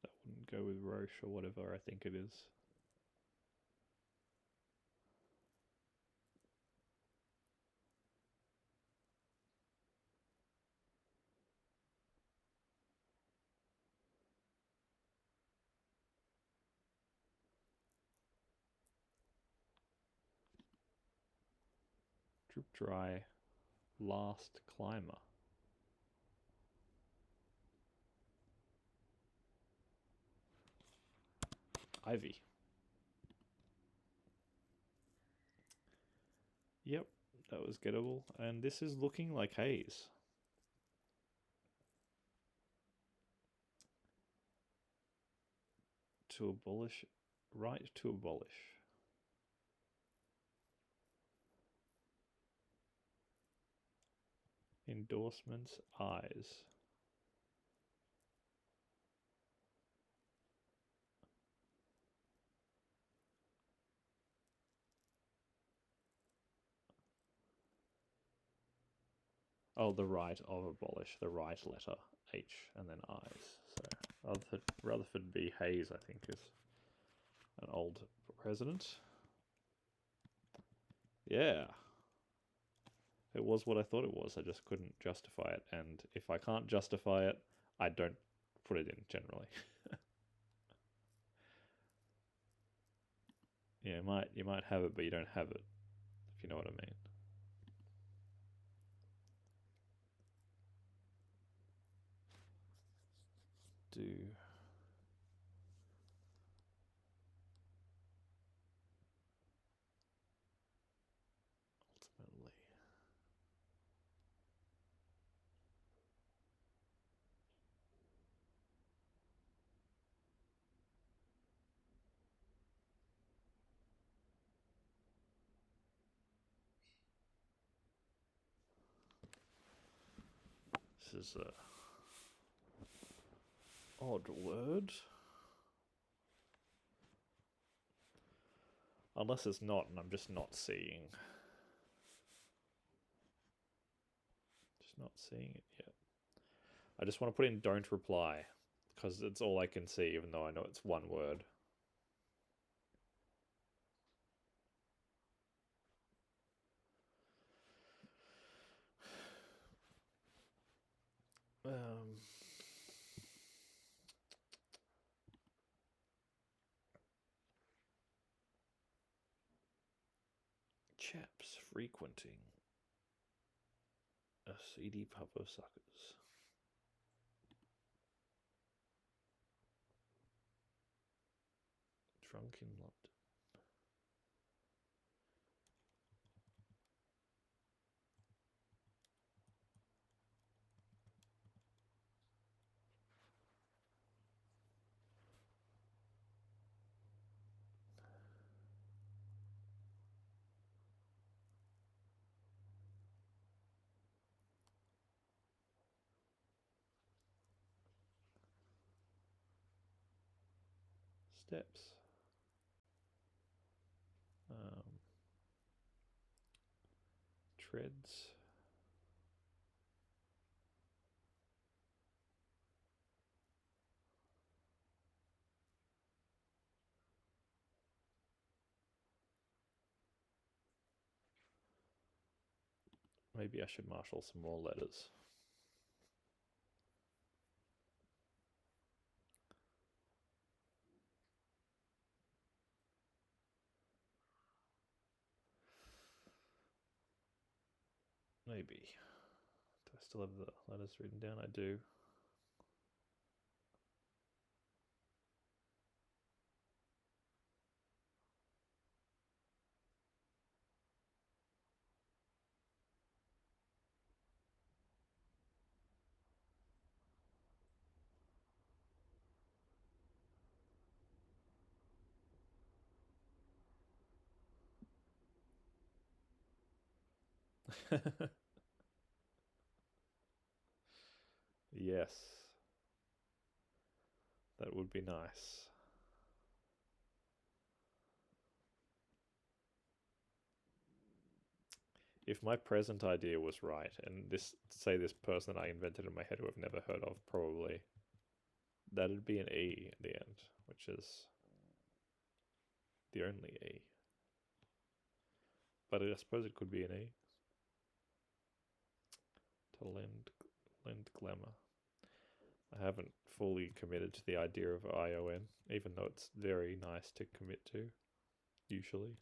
That wouldn't go with Roche or whatever I think it is. Drip dry. Last climber. Ivy. Yep, that was gettable. And this is looking like haze. to abolish. Right to abolish. Endorsements, eyes. Oh, the right of abolish, the right letter, H, and then eyes. So Rutherford B. Hayes, I think, is an old president. Yeah. It was what I thought it was. I just couldn't justify it. And if I can't justify it, I don't put it in, generally. Yeah, you might have it, but you don't have it, if you know what I mean. Ultimately. This is a odd word. Unless it's not, and I'm just not seeing. Just not seeing it yet. I just want to put in don't reply, because it's all I can see, even though I know it's one word. Chaps frequenting a seedy pub of suckers. Drunk in London. Steps. Treads. Maybe I should marshal some more letters. Maybe. Do I still have the letters written down? I do. Yes. That would be nice. If my present idea was right, and this person I invented in my head who I've never heard of, probably, that'd be an E at the end, which is the only E. But I suppose it could be an E. To lend glamour. I haven't fully committed to the idea of ION, even though it's very nice to commit to, usually.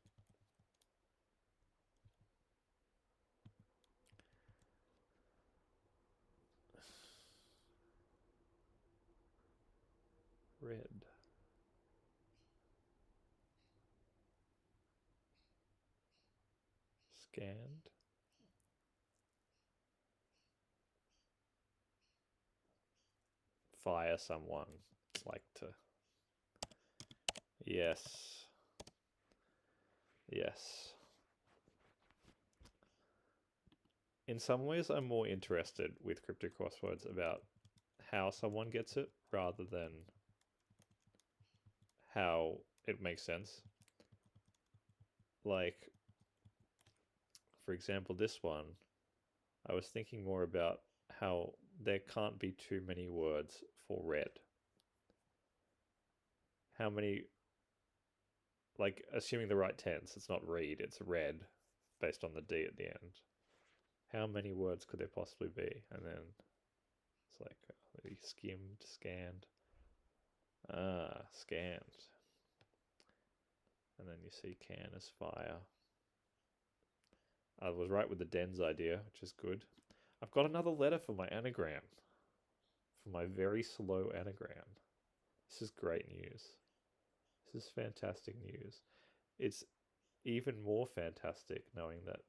Red. Scanned. Fire someone. Like to Yes. Yes. In some ways, I'm more interested with cryptic crosswords about how someone gets it rather than how it makes sense. Like, for example, this one, I was thinking more about how there can't be too many words for red. How many, like, assuming the right tense, it's not read, it's read, based on the D at the end. How many words could there possibly be? And then it's like skimmed, scanned. Scanned. And then you see can as fire. I was right with the dens idea, which is good. I've got another letter for my anagram. For my very slow anagram. This is great news. This is fantastic news. It's even more fantastic knowing that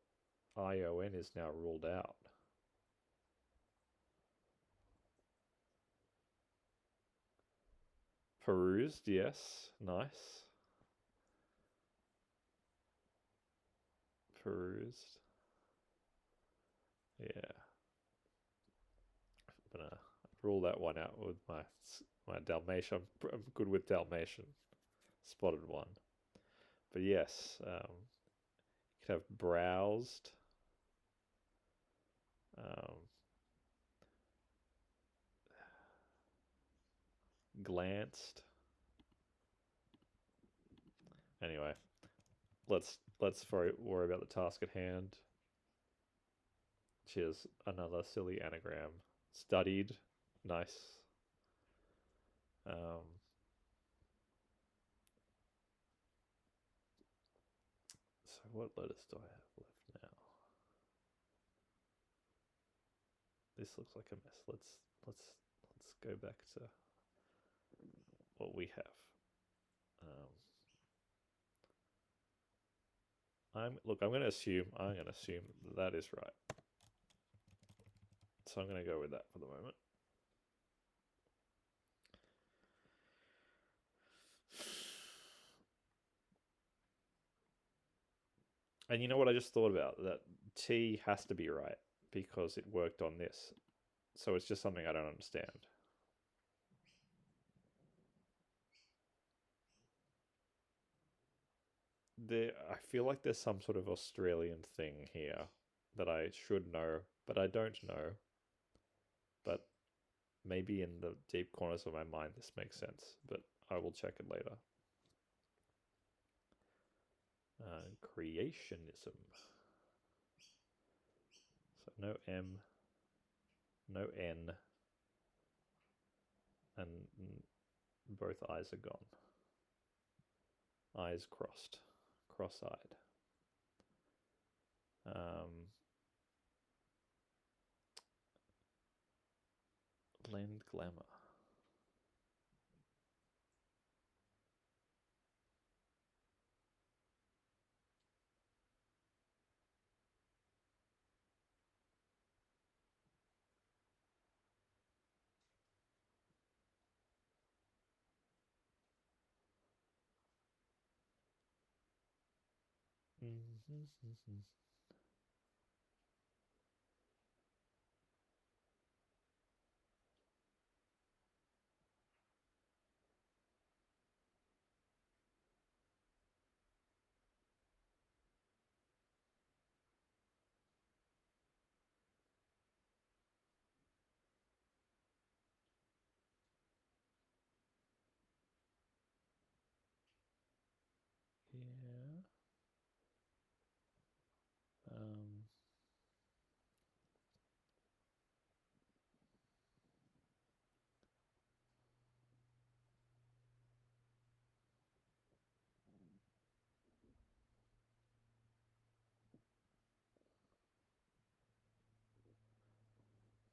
ION is now ruled out. Perused, yes. Nice. Perused. Yeah. I'm gonna rule that one out with my Dalmatian. I'm good with Dalmatian. Spotted one. But yes, you could have browsed. Glanced. Anyway, let's worry about the task at hand. Cheers, another silly anagram. Studied, nice. So what letters do I have left now? This looks like a mess. Let's go back to what we have. I'm going to assume that is right. So I'm going to go with that for the moment. And you know what I just thought about? That T has to be right because it worked on this. So it's just something I don't understand. I feel like there's some sort of Australian thing here that I should know, but I don't know. But maybe in the deep corners of my mind this makes sense, but I will check it later. Creationism. So no M, no N, and both eyes are gone. Eyes crossed, cross-eyed. Lend glamour. Yeah.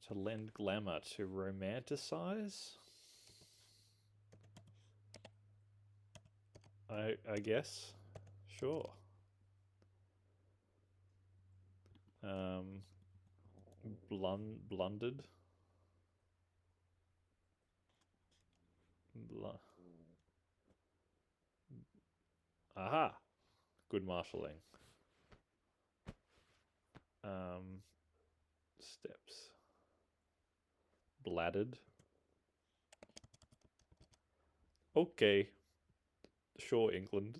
To lend glamour, to romanticize? I guess. Sure. Blundered. Aha! Good marshalling. Steps. Bladdered. Okay. Sure, England.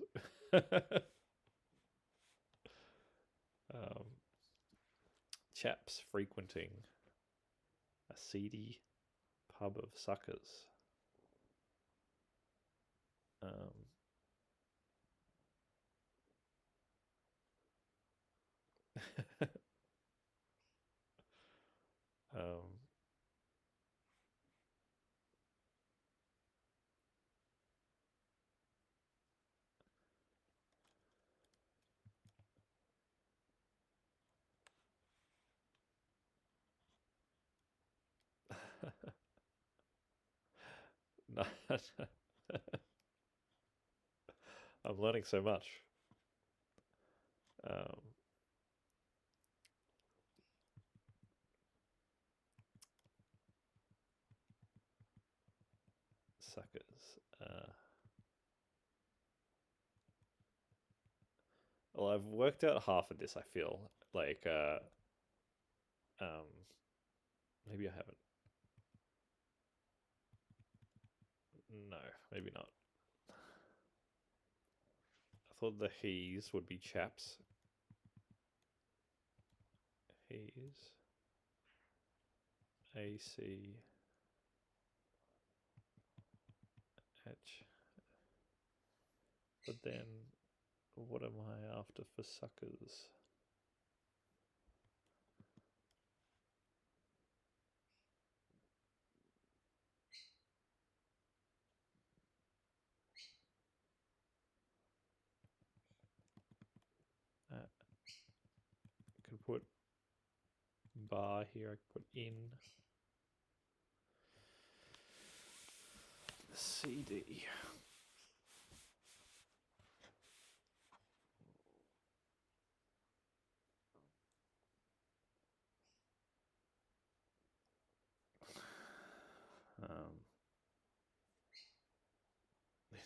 Chaps frequenting a seedy pub of suckers. I'm learning so much. Suckers. Well, I've worked out half of this, I feel. Like, maybe I haven't. No, maybe not. I thought the he's would be chaps. He's. AC. H. But then, what am I after for suckers? I could put bar here, I could put in. CD.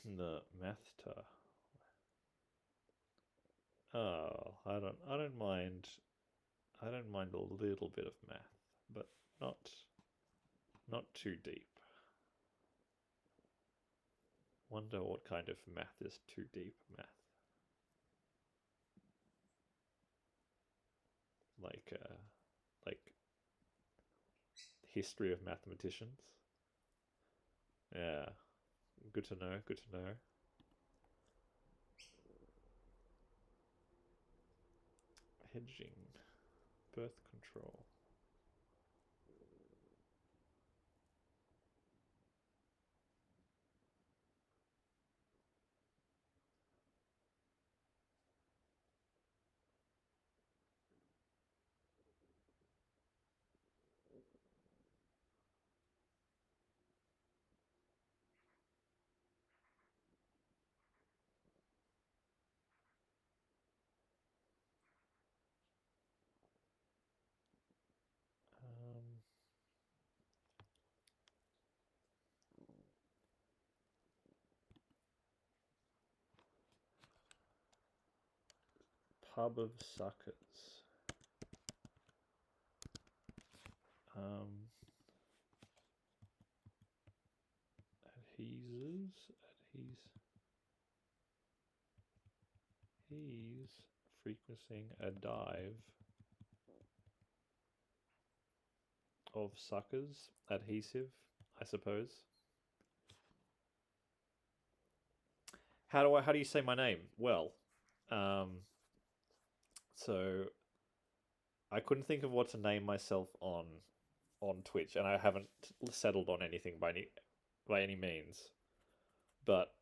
In the MENTALIST. Oh, I don't mind a little bit of math, but not too deep. Wonder what kind of math is too deep math. Like history of mathematicians. Yeah, good to know. Good to know. Hedging, birth control. Pub of suckers. He's frequenting a dive of suckers. Adhesive, I suppose. How do you say my name? Well, so I couldn't think of what to name myself on Twitch, and I haven't settled on anything by any means. But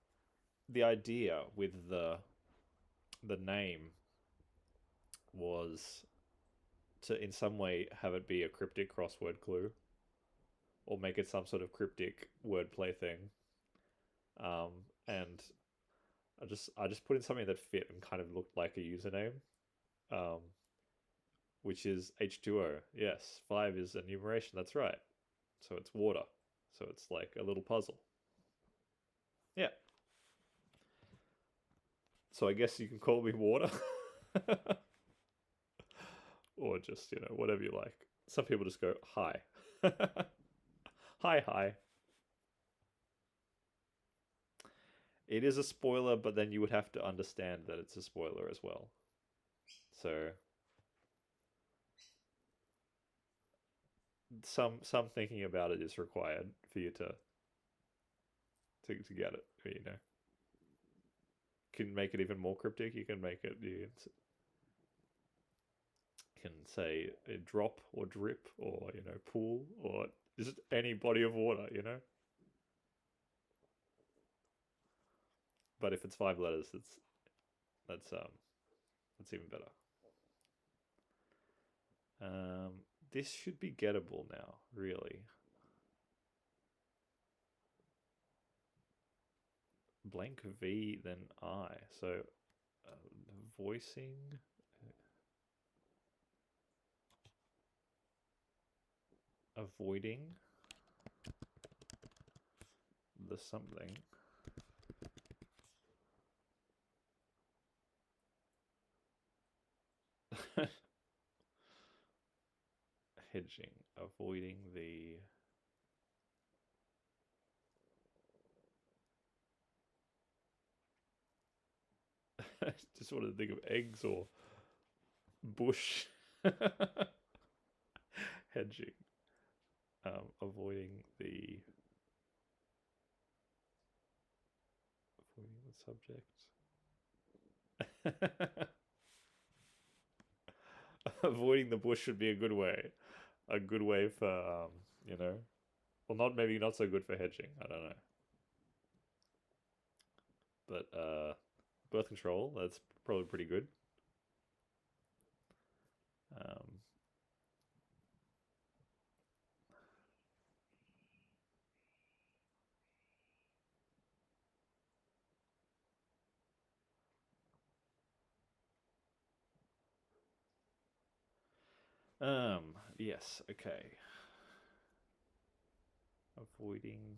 the idea with the name was to in some way have it be a cryptic crossword clue, or make it some sort of cryptic wordplay thing. And I just put in something that fit and kind of looked like a username, which is H2O. Yes, 5 is enumeration. That's right. So it's water. So it's like a little puzzle. Yeah. So I guess you can call me water. Or just, you know, whatever you like. Some people just go, hi. Hi, hi. It is a spoiler, but then you would have to understand that it's a spoiler as well. So some thinking about it is required for you to get it. You know, you can make it even more cryptic. You can make it. You can say a drop or drip or, you know, pool or just any body of water. You know. But if it's 5 letters, that's even better. This should be gettable now, really. Blank V, then I. So, voicing. Avoiding the something. Hedging. Avoiding the... Just wanted to think of eggs or bush. Hedging. Avoiding the... Avoiding the subject. Avoiding the bush should be a good way. A good way for, you know... Well, maybe not so good for hedging. I don't know. But, birth control, that's probably pretty good. Yes, okay. Avoiding...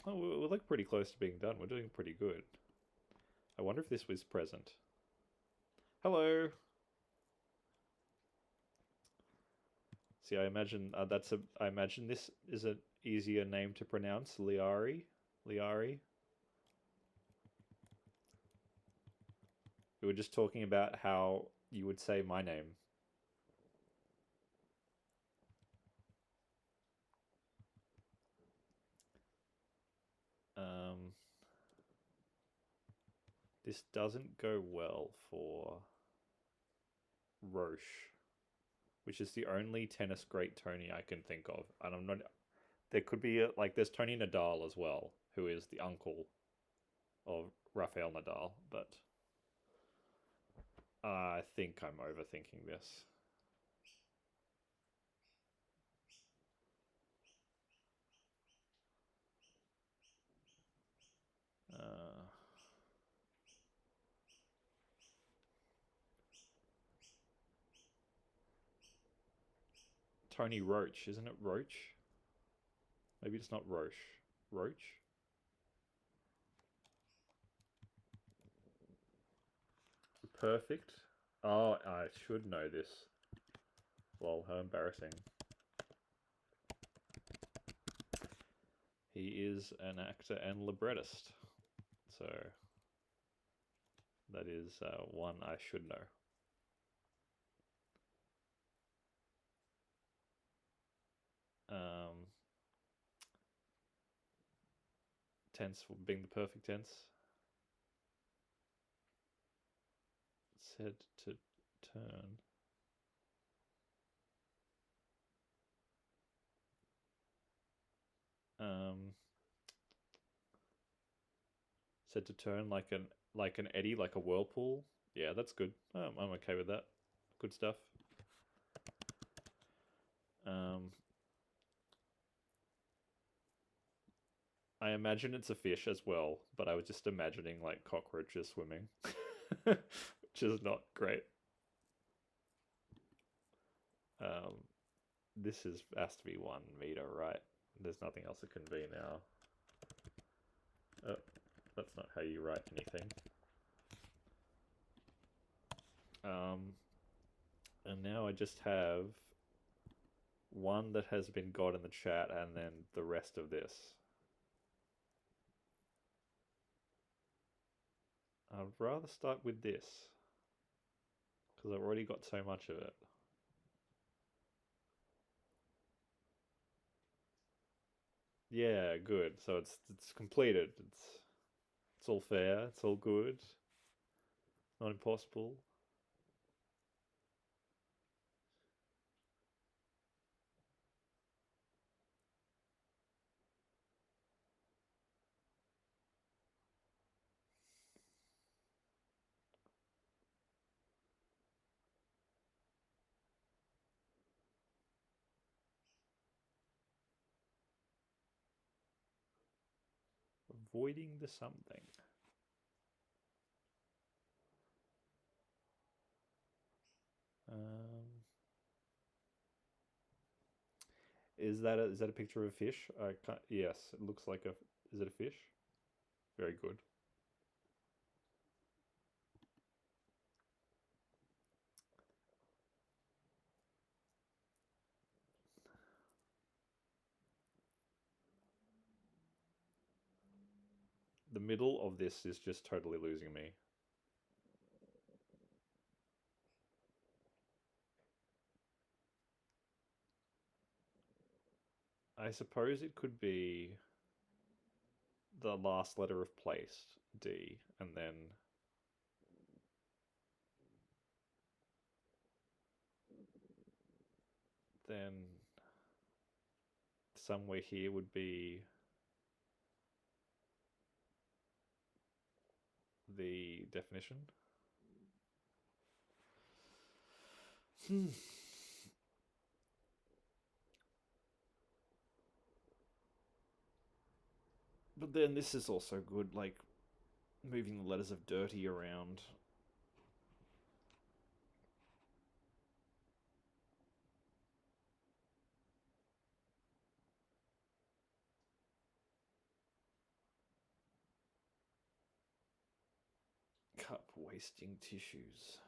Oh, we're like pretty close to being done. We're doing pretty good. I wonder if this was present. Hello! See, I imagine I imagine this is an easier name to pronounce. Liari. Liari. We were just talking about how you would say my name. This doesn't go well for Roche, which is the only tennis great Tony I can think of. And I'm not... There could be, like, there's Tony Nadal as well, who is the uncle of Rafael Nadal, but I think I'm overthinking this. Tony Roach, isn't it Roach? Maybe it's not Roche. Roach? Perfect. Oh, I should know this. Lol, how embarrassing. He is an actor and librettist. So, that is one I should know. Tense being the perfect tense. Said to turn. Said to turn like an eddy, like a whirlpool. Yeah, that's good. I'm okay with that. Good stuff. I imagine it's a fish as well, but I was just imagining like cockroaches swimming, which is not great. This has to be 1 meter, right? there's nothing else it can be now. Oh, that's not how you write anything. And now I just have one that has been got in the chat and then the rest of this. I'd rather start with this because I've already got so much of it. Yeah, good. So it's completed. It's all fair. It's all good. Not impossible. Avoiding the something. Is that a picture of a fish? I can't. Yes, it looks like a. Is it a fish? Very good. The middle of this is just totally losing me. I suppose it could be the last letter of place, D, and then somewhere here would be the definition. But then this is also good, like moving the letters of dirty around. Cup wasting tissues.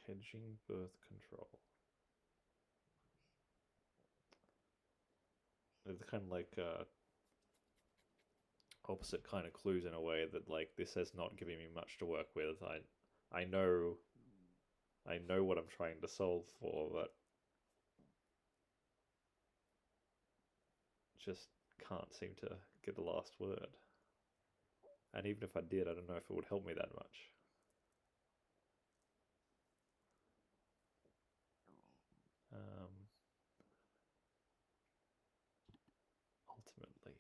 Hedging birth control. It's kind of like opposite kind of clues in a way that like this has not given me much to work with. I know what I'm trying to solve for, but just can't seem to get the last word. And even if I did, I don't know if it would help me that much. Ultimately.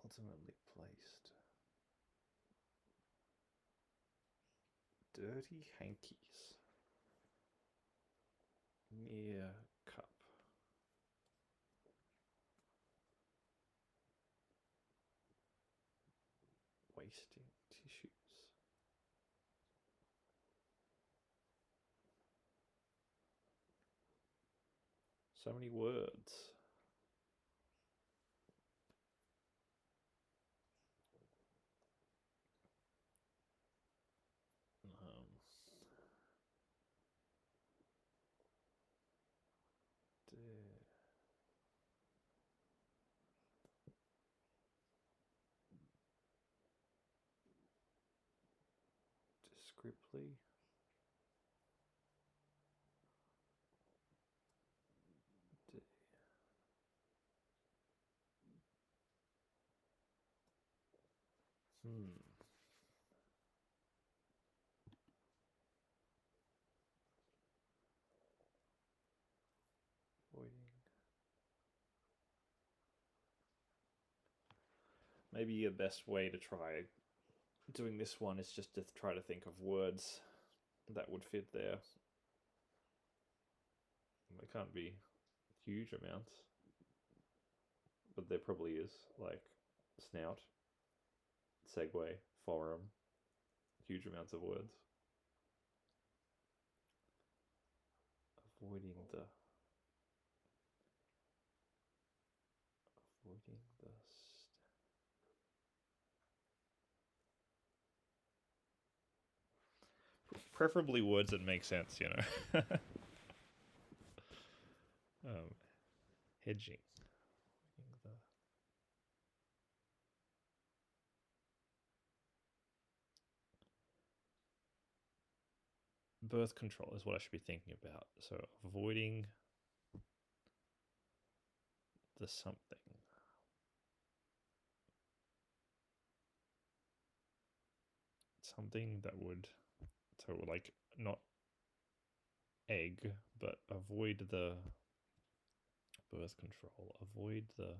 Ultimately placed. Dirty hankieS. Near cup. Wasting tissues. So many words. Cripply. D. Voiding. Maybe the best way to try doing this one is just to try to think of words that would fit there. There can't be huge amounts, but there probably is, like snout, segue, forum, huge amounts of words. Avoiding the preferably words that make sense, you know. Hedging. Birth control is what I should be thinking about. So avoiding the something. Something that would, so like not egg, but avoid the birth control. Avoid the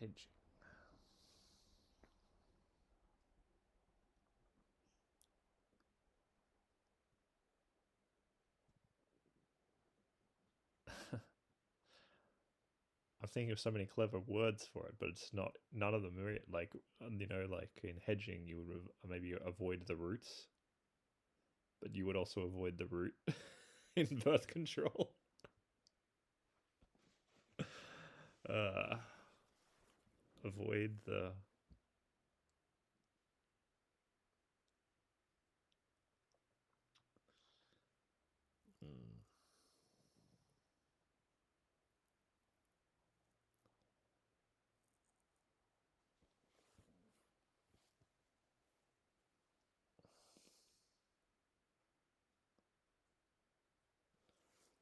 hedging. I'm thinking of so many clever words for it, but it's not. None of them are it. Like, you know, like in hedging, you would maybe avoid the roots, but you would also avoid the root in birth control. Avoid the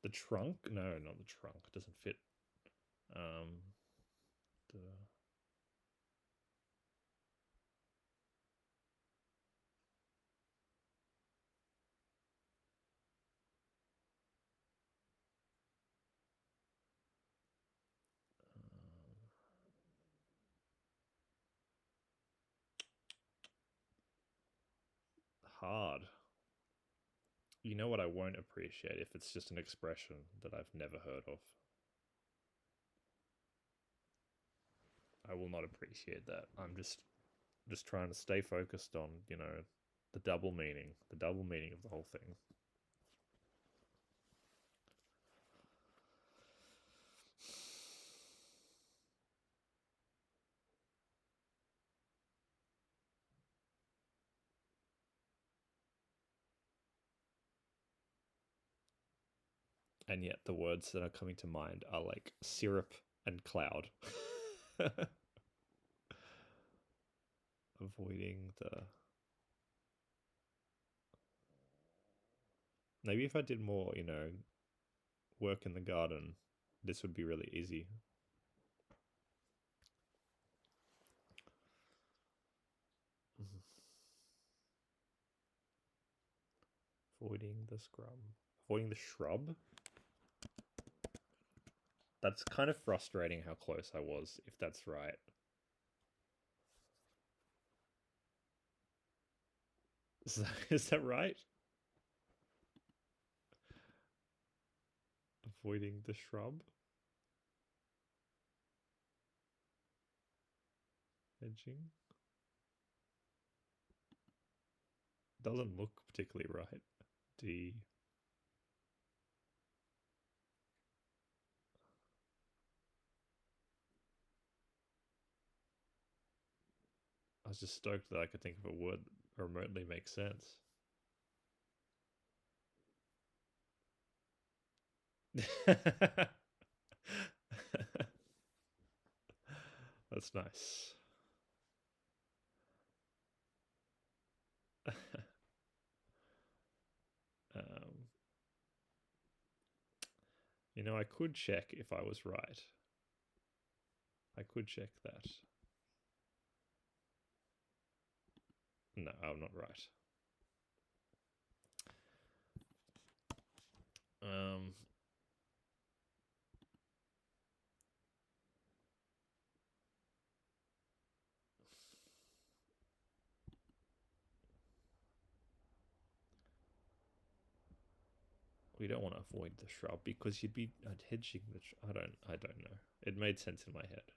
the trunk? No, not the trunk. It doesn't fit. The hard. You know what I won't appreciate if it's just an expression that I've never heard of. I will not appreciate that. I'm just trying to stay focused on, you know, the double meaning of the whole thing. And yet the words that are coming to mind are like syrup and cloud. Avoiding the... Maybe if I did more, you know, work in the garden, this would be really easy. Avoiding the scrub. Avoiding the shrub? That's kind of frustrating how close I was, if that's right. Is that right? Avoiding the shrub? Hedging? Doesn't look particularly right. D. was just stoked that I could think of a word that remotely makes sense. That's nice. You know, I could check if I was right. I could check that. No, I'm not right. We don't want to avoid the shrub because you'd be hedging the. I don't know. It made sense in my head.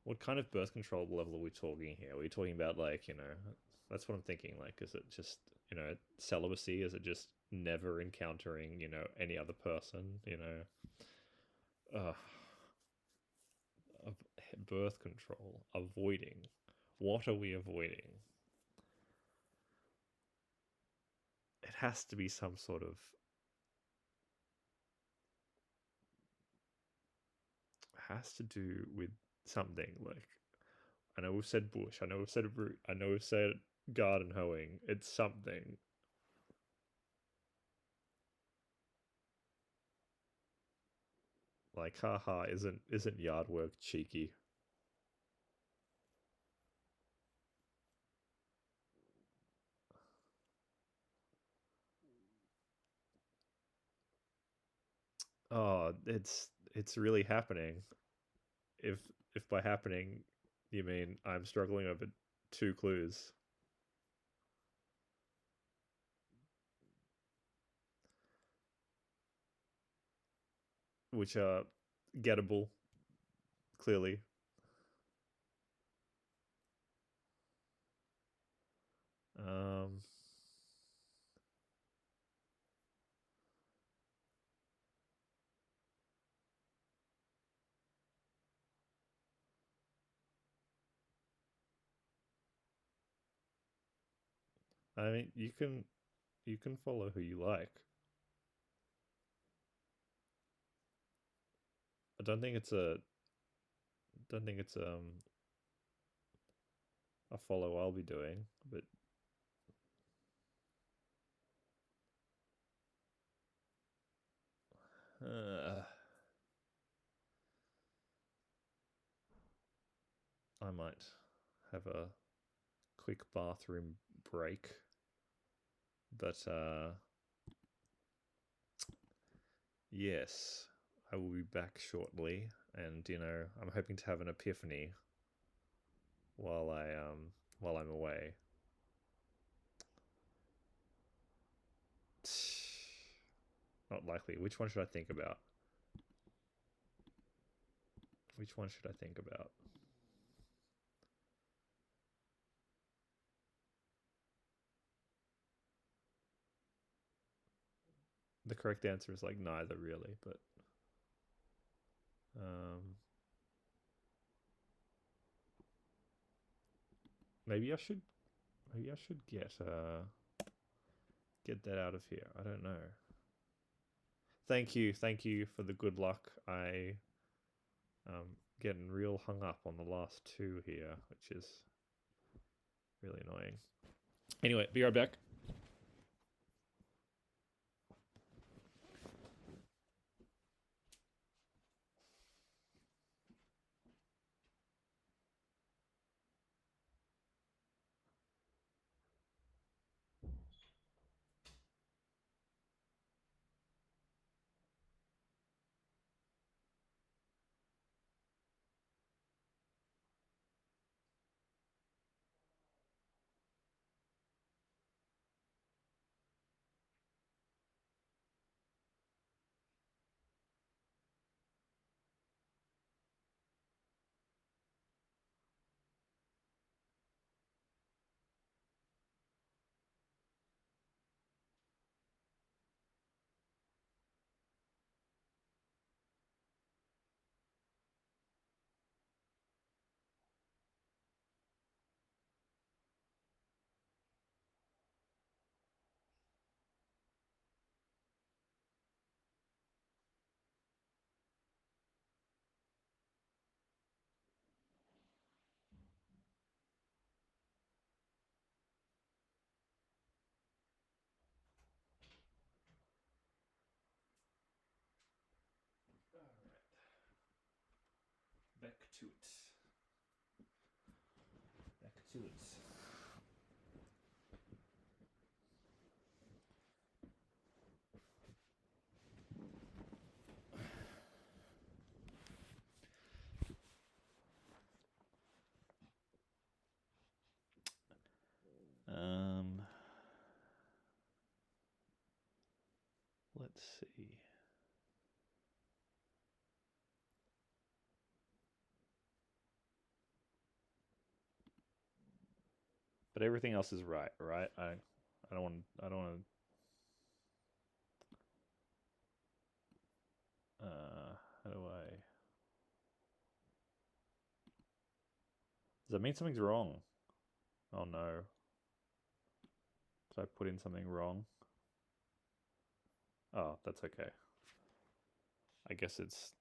What kind of birth control level are we talking here? Are we talking about, like, you know, that's what I'm thinking. Like, is it just, you know, celibacy? Is it just never encountering, you know, any other person? You know, birth control, avoiding. What are we avoiding? It has to be some sort of. Has to do with something like. I know we've said bush. I know we've said root. I know we've said garden hoeing. It's something. Like, haha, isn't yard work cheeky? Oh, it's really happening. If by happening you mean I'm struggling over 2 clues. Which are gettable, clearly. I mean, you can follow who you like. I don't think it's a a follow I'll be doing, but I might have a quick bathroom break. But yes, I will be back shortly, and you know, I'm hoping to have an epiphany while I'm away. Not likely. Which one should I think about? Which one should I think about? The correct answer is like neither, really, but maybe I should get that out of here. I don't know. Thank you for the good luck. I getting real hung up on the last 2 here, which is really annoying. Anyway, be right back. to it. Back to it. Let's see. But everything else is right? I don't want how do I? Does that mean something's wrong? Oh no. Did I put in something wrong? Oh, that's okay. I guess it's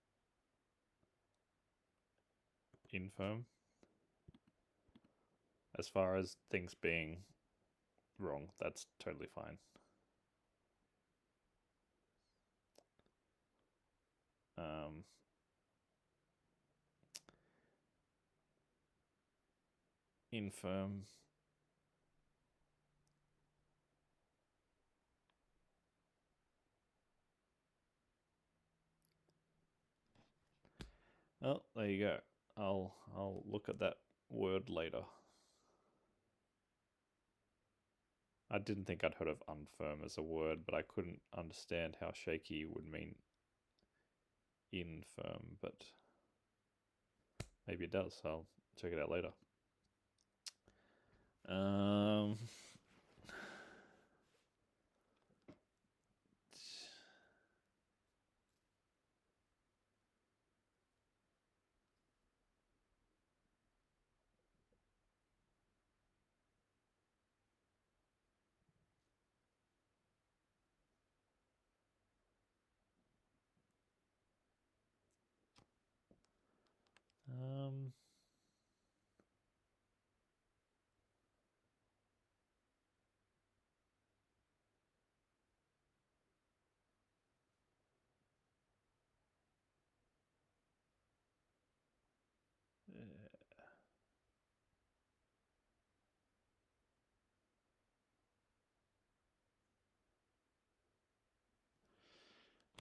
infirm. As far as things being wrong, that's totally fine. Infirm. Oh, there you go. I'll look at that word later. I didn't think I'd heard of unfirm as a word, but I couldn't understand how shaky would mean infirm, but maybe it does. I'll check it out later.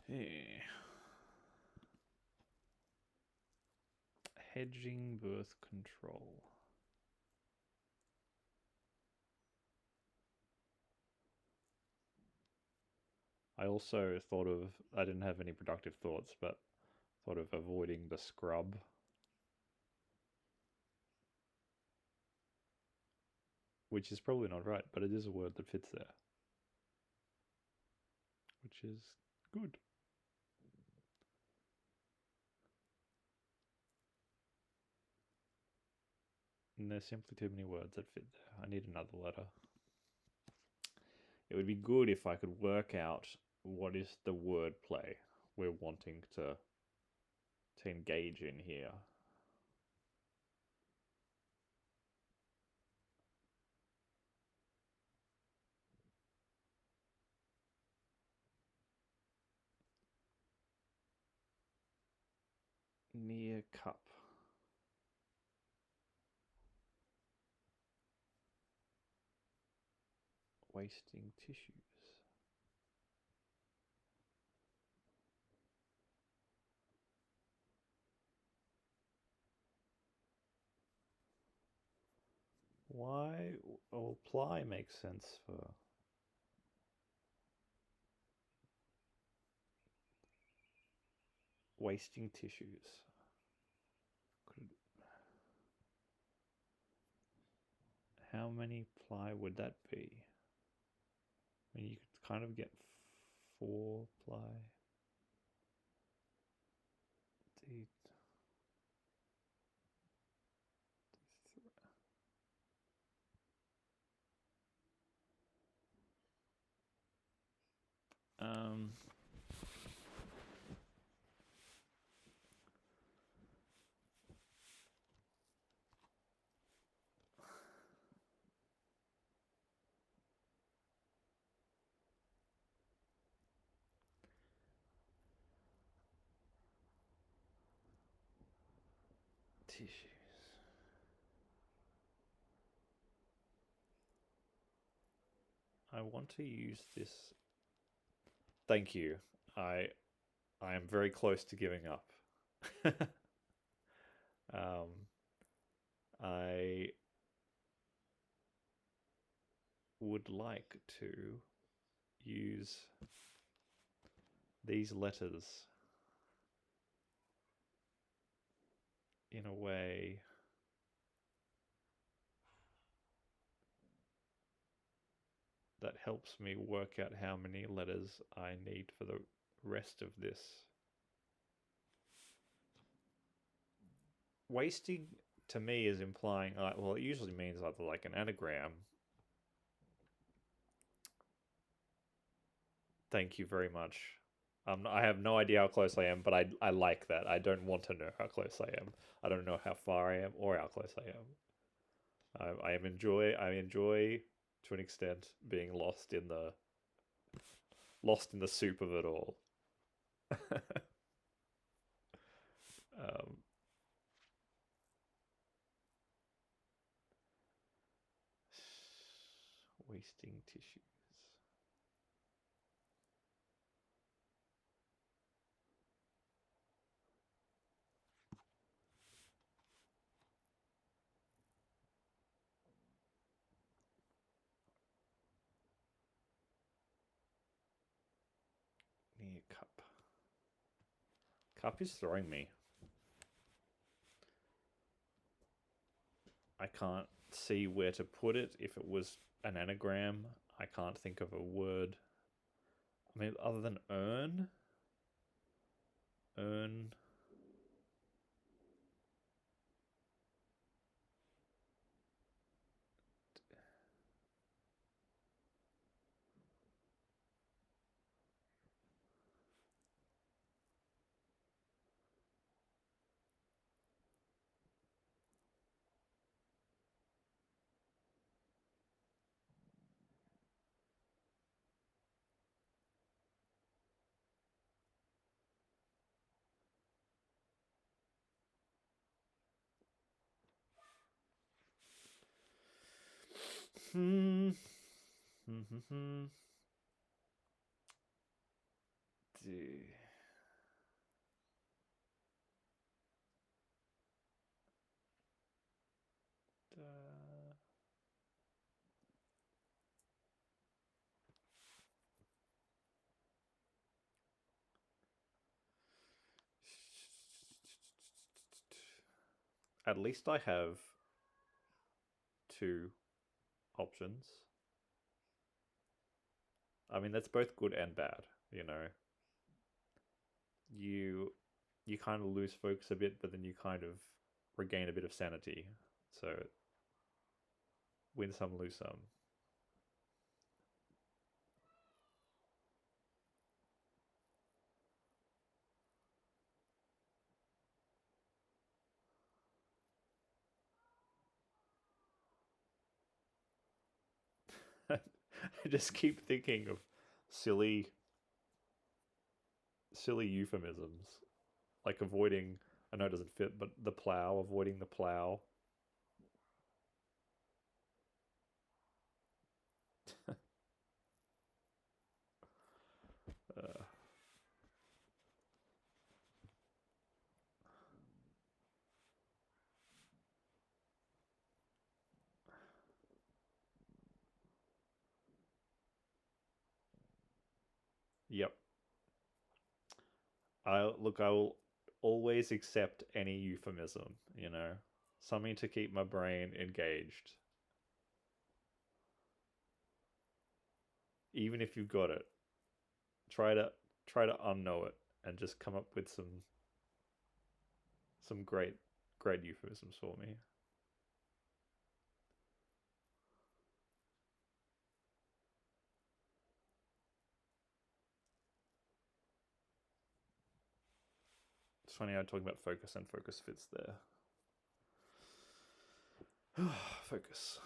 Hey. Hedging birth control. I also thought of, I didn't have any productive thoughts, but thought of avoiding the scrub. Which is probably not right, but it is a word that fits there. Which is good. And there's simply too many words that fit there. I need another letter. It would be good if I could work out what is the wordplay we're wanting to engage in here. Near cup. Wasting tissues. Why? Oh, ply makes sense for... wasting tissues. How many ply would that be? I mean, you could kind of get 4 ply. D. Tissues. I want to use this. Thank you. I am very close to giving up. I would like to use these letters in a way that helps me work out how many letters I need for the rest of this. Wasting to me is implying, well, it usually means either like an anagram. Thank you very much. I have no idea how close I am, but I like that. I don't want to know how close I am. I don't know how far I am or how close I am. I enjoy to an extent being lost in the soup of it all. Wasting tissues. Near cup. Cup is throwing me. I can't see where to put it. If it was an anagram, I can't think of a word. I mean, other than earn. At least I have two options. I mean, that's both good and bad, you know. You kind of lose focus a bit, but then you kind of regain a bit of sanity. So win some, lose some. I just keep thinking of silly euphemisms, like avoiding. I know it doesn't fit, but the plow, avoiding the plow. Yep. I will always accept any euphemism, you know. Something to keep my brain engaged. Even if you've got it. Try to unknow it and just come up with some great euphemisms for me. It's funny how I'm talking about focus and focus fits there. Focus.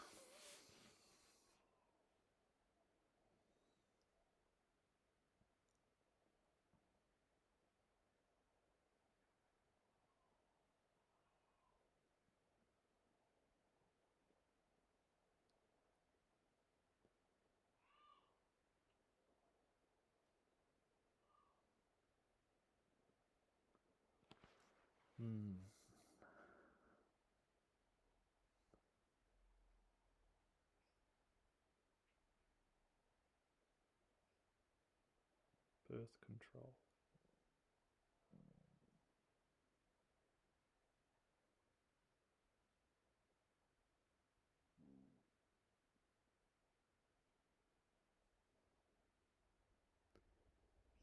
Birth control.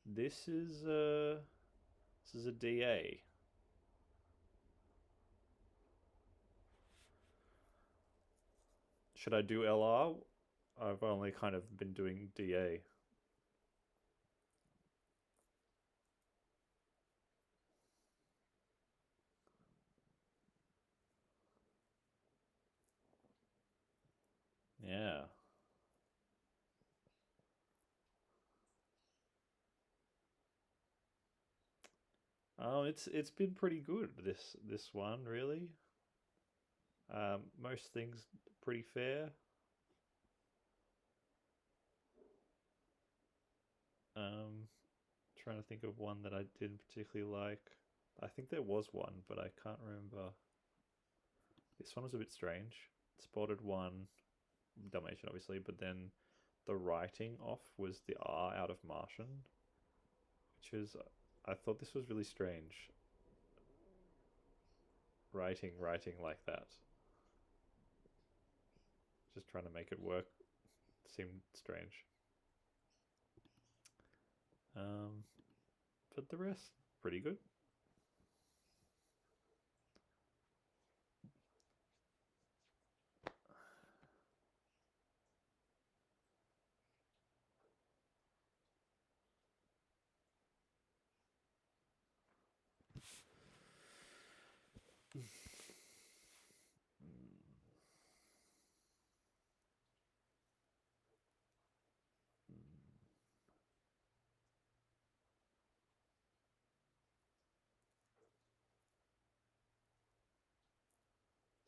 This is a DA. Should I do LR? I've only kind of been doing DA. Yeah. Oh, it's been pretty good, this one, really. Most things pretty fair. Trying to think of one that I didn't particularly like. I think there was one, but I can't remember. This one was a bit strange. Spotted one, Dalmatian obviously, but then the writing off was the R out of Martian, which is, I thought this was really strange. Writing like that. Just trying to make it work seemed strange. But the rest, pretty good.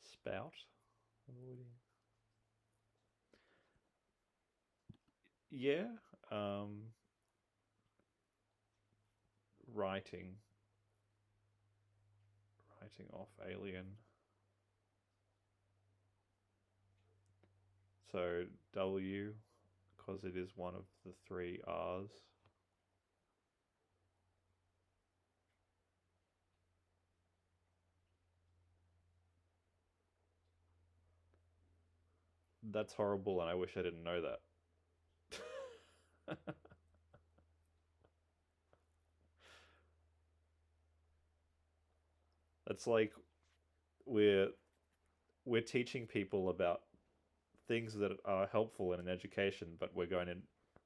Spout. Yeah. Writing off alien. So W, because it is one of the three R's. That's horrible, and I wish I didn't know that. That's like we're teaching people about things that are helpful in an education, but we're going to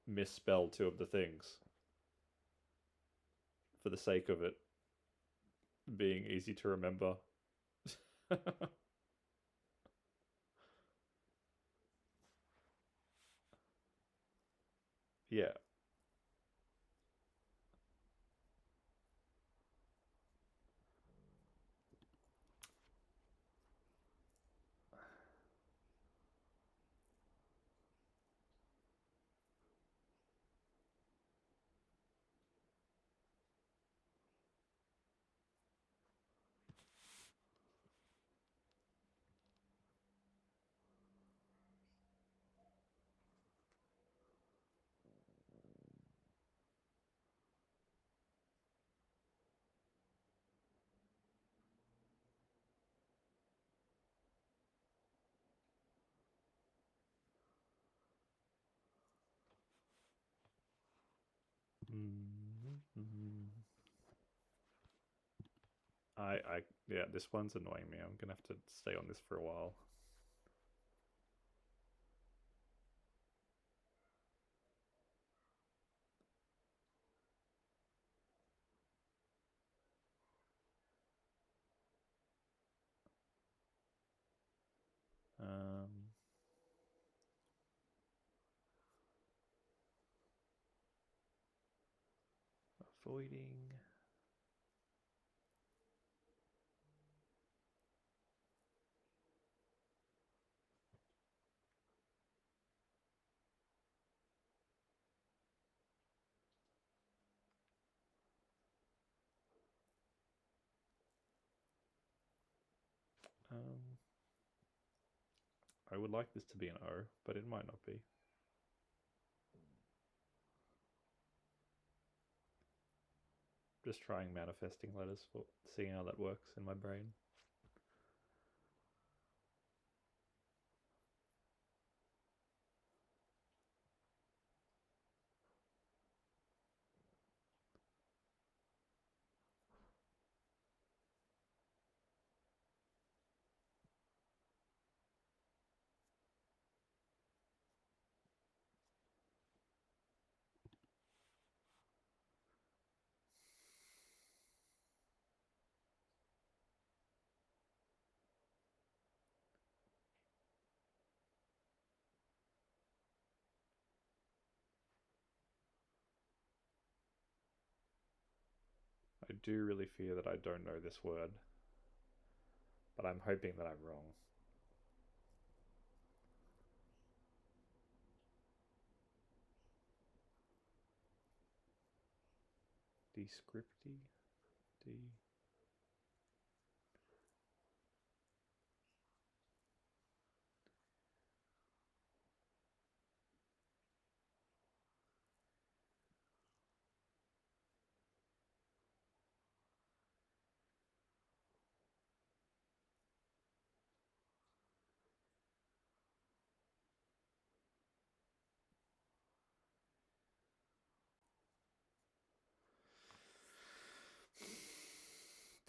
misspell two of the things for the sake of it being easy to remember. Yeah. Yeah, this one's annoying me. I'm gonna have to stay on this for a while. Avoiding. I would like this to be an O, but it might not be. Just trying manifesting letters for seeing how that works in my brain. I do really fear that I don't know this word, but I'm hoping that I'm wrong. Descripty? D.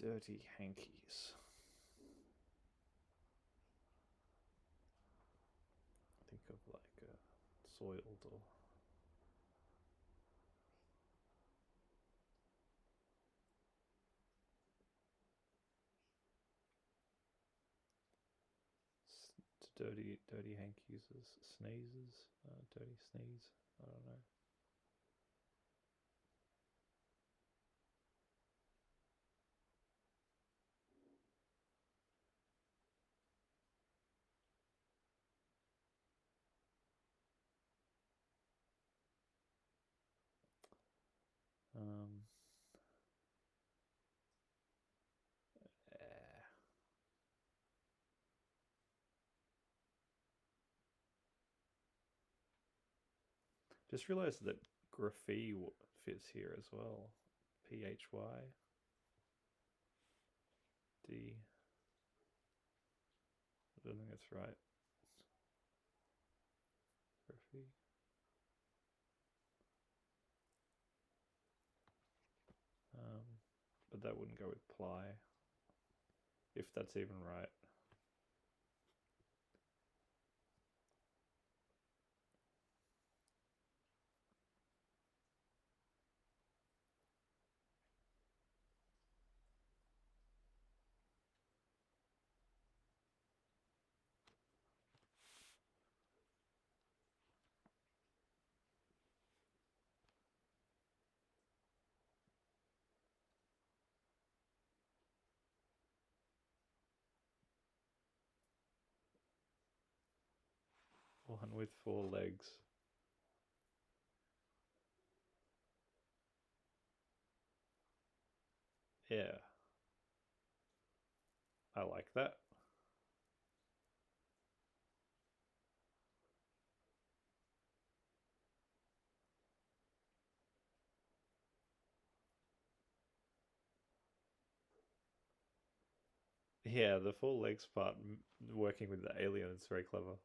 Dirty hankies. Think of like soiled or... dirty hankies, sneezes, dirty sneeze, I don't know. Just realized that graphy fits here as well. Phy. D. I don't think that's right. Graphy. But that wouldn't go with ply, if that's even right. One with 4 legs. Yeah. I like that. Yeah, the 4 legs part, working with the alien, is very clever.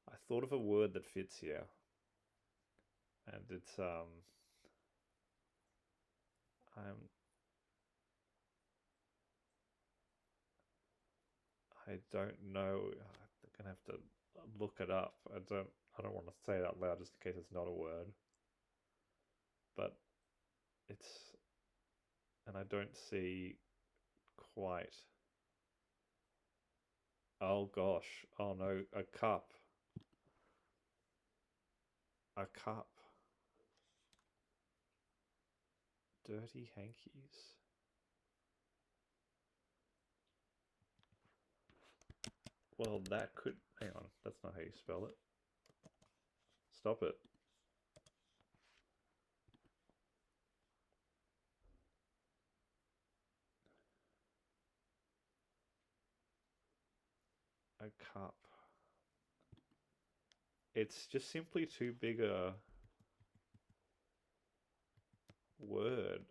I thought of a word that fits here, and it's I don't know. I'm gonna have to look it up. I don't want to say it out loud just in case it's not a word. But it's, and I don't see quite. Oh gosh. Oh no, a cup. A cup. Dirty hankies. Well, that could... Hang on, that's not how you spell it. Stop it. A cup. It's just simply too big a word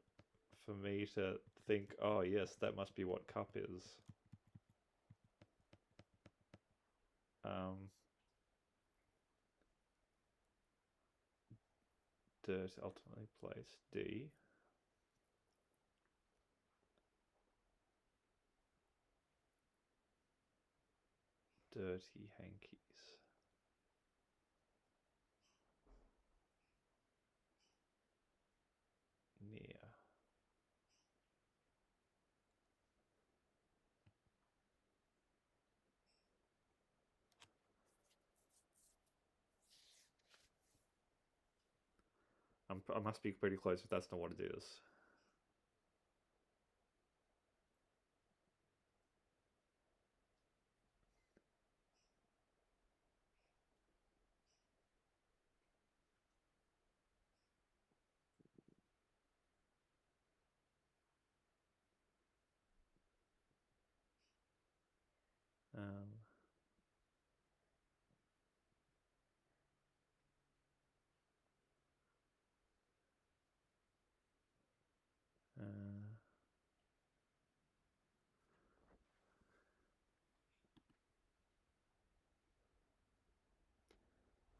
for me to think, oh yes, that must be what cup is. Dirt ultimately placed D. Dirty hankies. Near. I must be pretty close if that's not what it is.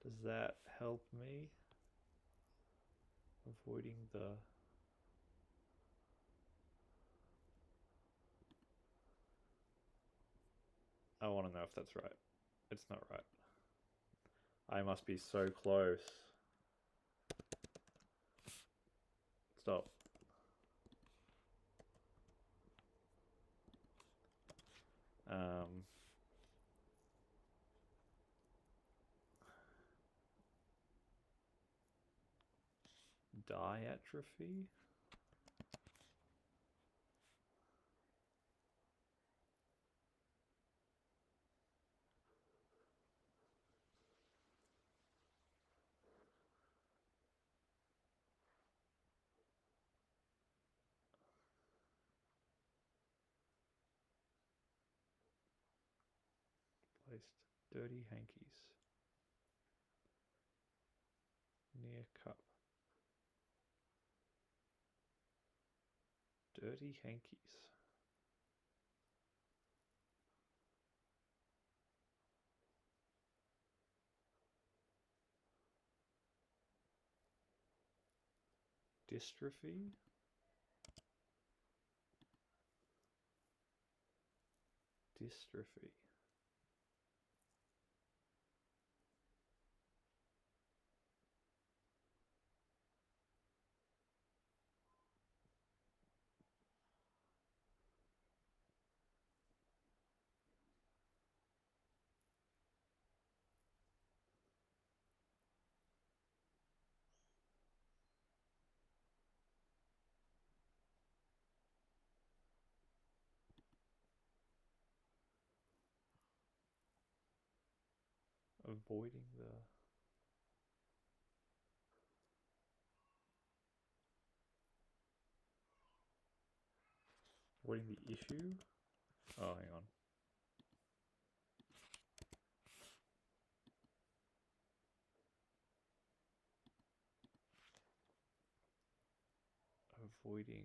Does that help me? Avoiding the... I want to know if that's right. It's not right. I must be so close. Stop. Diatrophy? Placed dirty hankies. Near cup. Dirty hankies. Dystrophy? Dystrophy. Avoiding the... Avoiding the issue? Oh, hang on. Avoiding...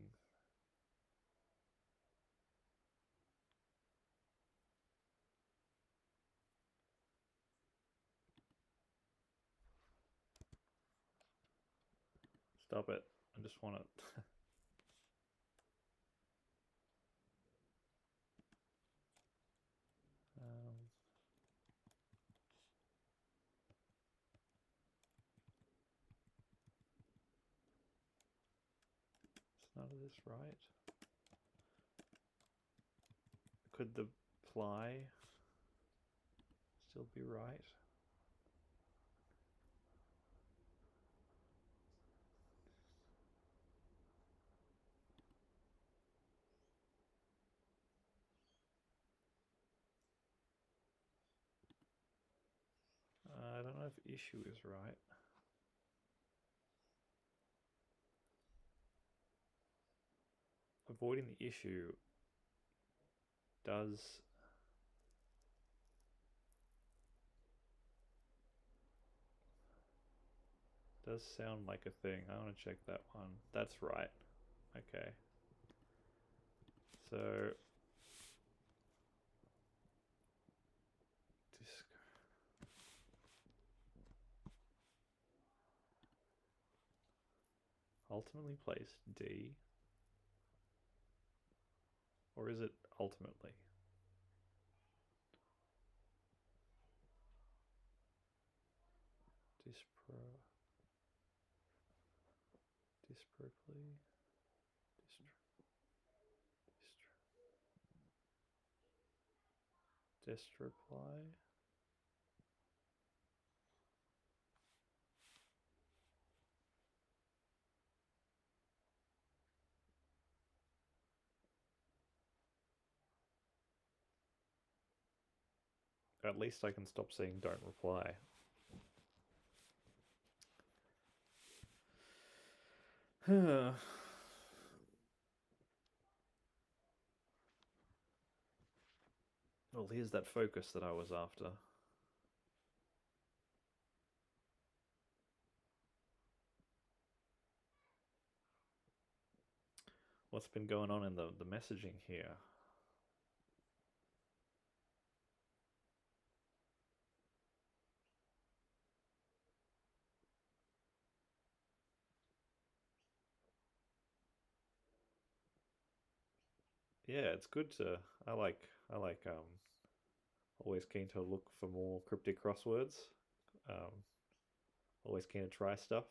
Stop it. I just want to... Is none of this right? Could the ply still be right? I don't know if issue is right. Avoiding the issue does sound like a thing. I want to check that one. That's right. Okay. So ultimately placed D, or is it ultimately? Disproperly. Distroply. At least I can stop saying don't reply. Well, here's that focus that I was after. What's been going on in the messaging here? Yeah, it's good to. I like always keen to look for more cryptic crosswords. Always keen to try stuff.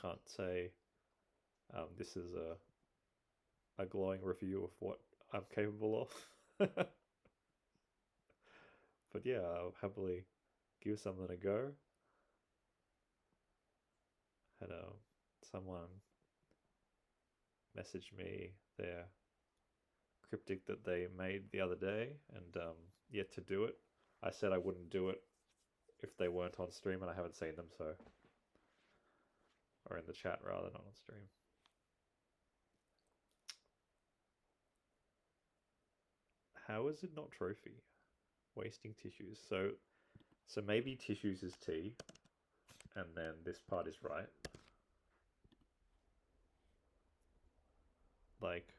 Can't say this is a glowing review of what I'm capable of. But yeah, I'll happily give something a go. Had someone message me their cryptic that they made the other day and yet to do it. I said I wouldn't do it if they weren't on stream, and I haven't seen them, so. Or in the chat rather, not on stream. How is it not trophy? Wasting tissues. So maybe tissues is T, and then this part is right. Like,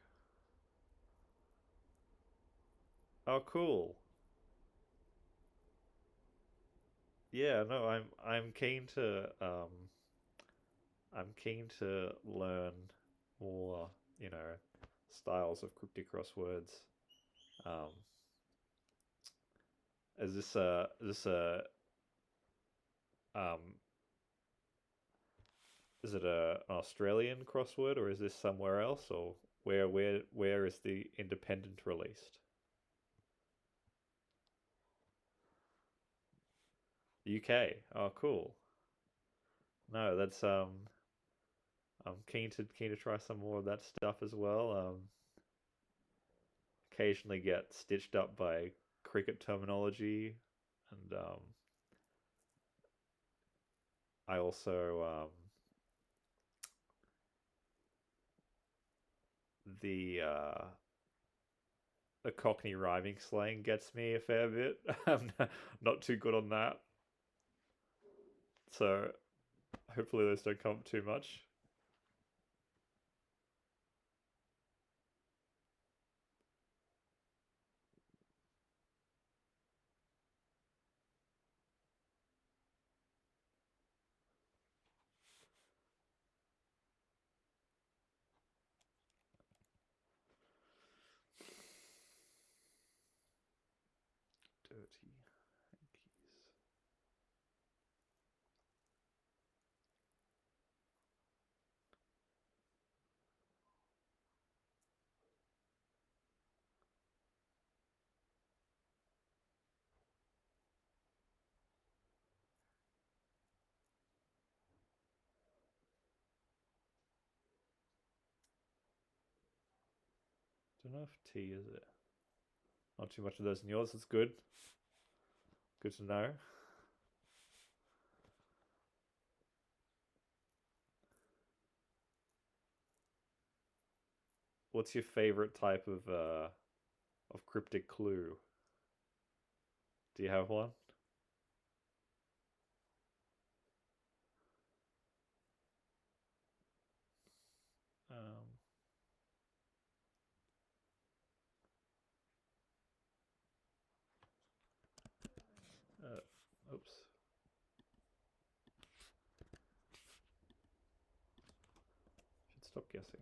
oh cool. Yeah, no, I'm keen to learn more, styles of cryptic crosswords. Is this a is it an Australian crossword, or is this somewhere else, or where is the independent released? UK. Oh, cool. No, that's I'm keen to try some more of that stuff as well. Occasionally get stitched up by cricket terminology, and I also the Cockney rhyming slang gets me a fair bit. I'm not too good on that, so hopefully those don't come up too much. Dirty hankies. don't know if T is it. Not too much of those in yours. It's good. Good to know. What's your favorite type of cryptic clue? Do you have one? Oops. Should stop guessing.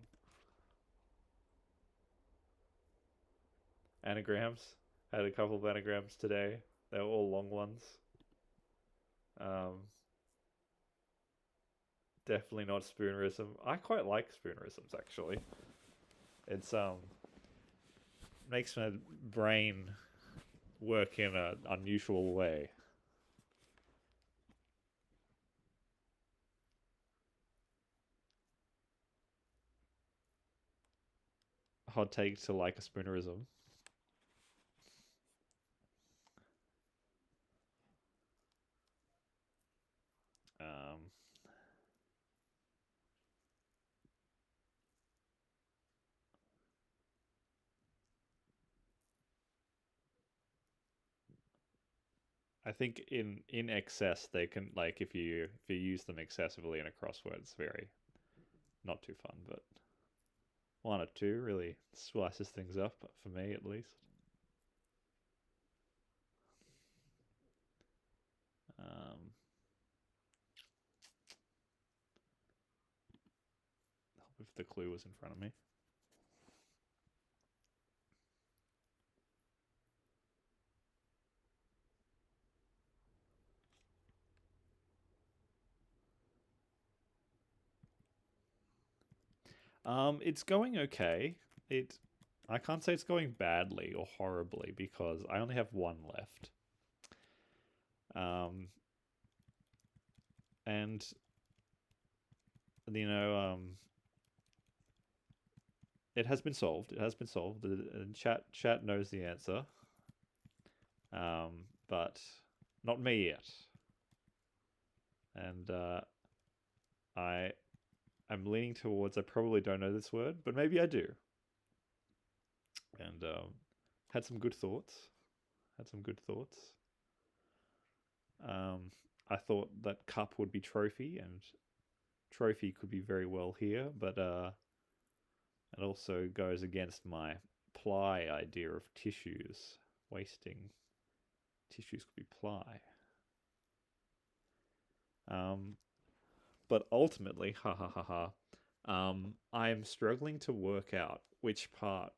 Anagrams. Had a couple of anagrams today. They were all long ones. Definitely not spoonerism. I quite like spoonerisms actually. It's makes my brain work in an unusual way. Hot take to like a spoonerism. I think in excess they can, like, if you use them excessively in a crossword, it's very not too fun, but one or two really slices things up, for me at least. Help if the clue was in front of me. It's going okay. I can't say it's going badly or horribly because I only have one left. And you know, it has been solved. It has been solved. Chat knows the answer. But not me yet. And I'm leaning towards I probably don't know this word, but maybe I do. And had some good thoughts. I thought that cup would be trophy, and trophy could be very well here, but it also goes against my ply idea of tissues. Wasting tissues could be ply. But ultimately, I'm struggling to work out which part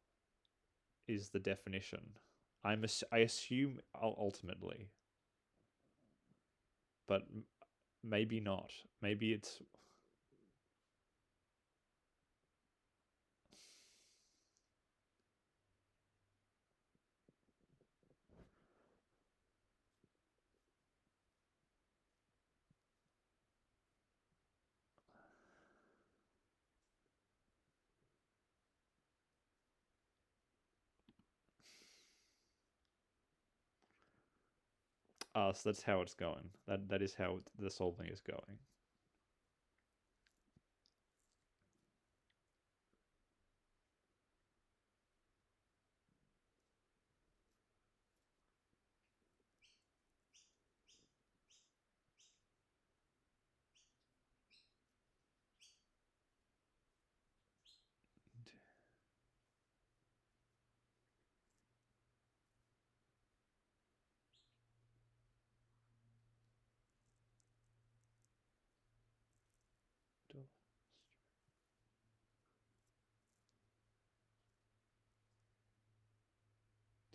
is the definition. I assume ultimately, but maybe not. Maybe it's... so that's how it's going. That is how the solving is going.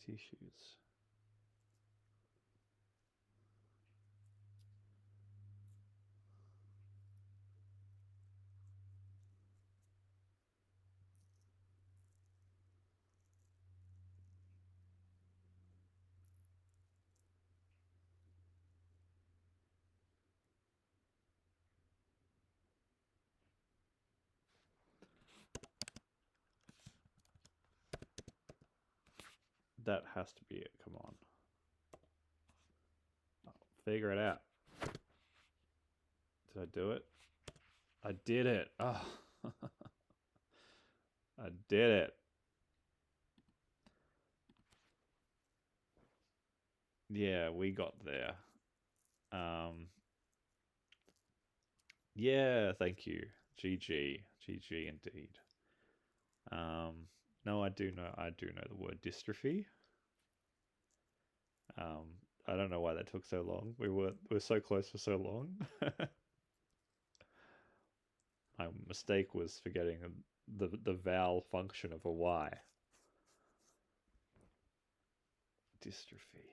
Tissues. That has to be it. Come on. Figure it out. Did I do it? I did it. Oh. I did it. Yeah, we got there. Yeah, thank you. GG. GG indeed. No, I do know the word dystrophy. I don't know why that took so long. We were so close for so long. My mistake was forgetting the vowel function of a Y. Dystrophy.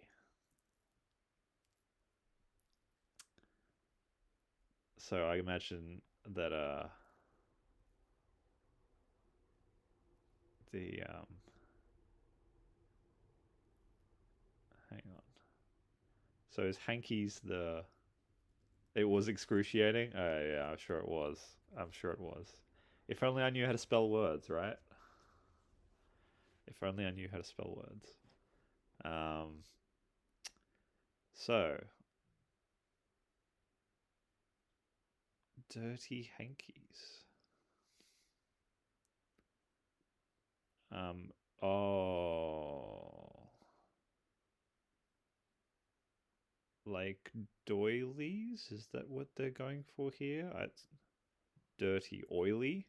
So I imagine that hang on. So is hankieS the... It was excruciating? Oh yeah, I'm sure it was. I'm sure it was. If only I knew how to spell words, right? If only I knew how to spell words. So dirty hankies. Oh, like doilies? Is that what they're going for here? It's dirty, oily.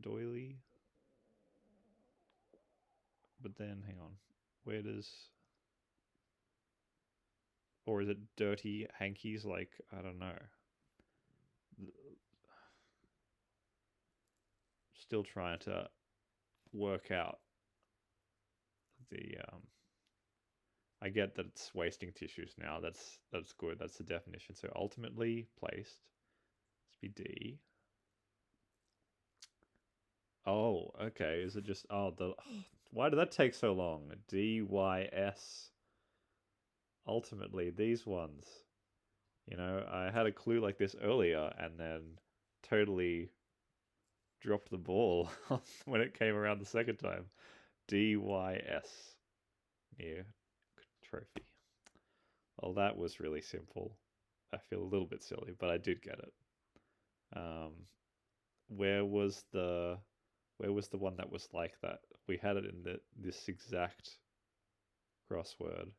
Doily. But then, hang on. Where does... Or is it dirty hankies? Like, I don't know. Still trying to work out the... I get that it's wasting tissues now. That's good. That's the definition. So ultimately placed. Let's be D. Oh, okay. Is it just... Oh, the... Why did that take so long? DYS. Ultimately, these ones. You know, I had a clue like this earlier and then totally dropped the ball when it came around the second time. DYS. Yeah, trophy. Well, that was really simple. I feel a little bit silly, but I did get it. Where was the one that was like that? We had it in this exact crossword.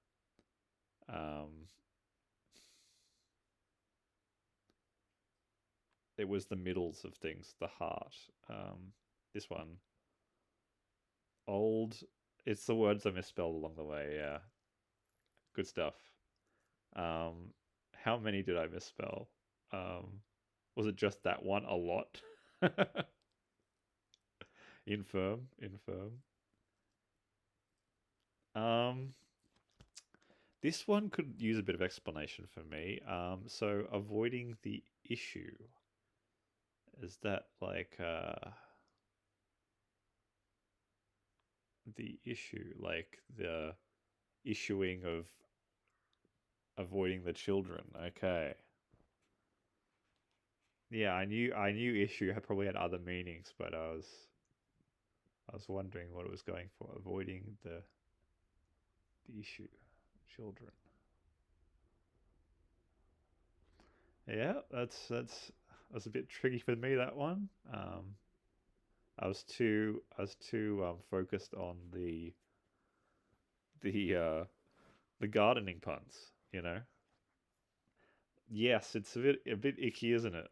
It was the middles of things, the heart. This one. Old. It's the words I misspelled along the way, yeah. Good stuff. How many did I misspell? Was it just that one? A lot? Infirm. This one could use a bit of explanation for me. So avoiding the issue. Is that like the issue, like the issuing of avoiding the children? Okay. Yeah, I knew issue probably had other meanings, but I was wondering what it was going for. Avoiding the issue, children. Yeah, that's a bit tricky for me, that one. I was too focused on the gardening puns, you know. Yes, it's a bit icky, isn't it?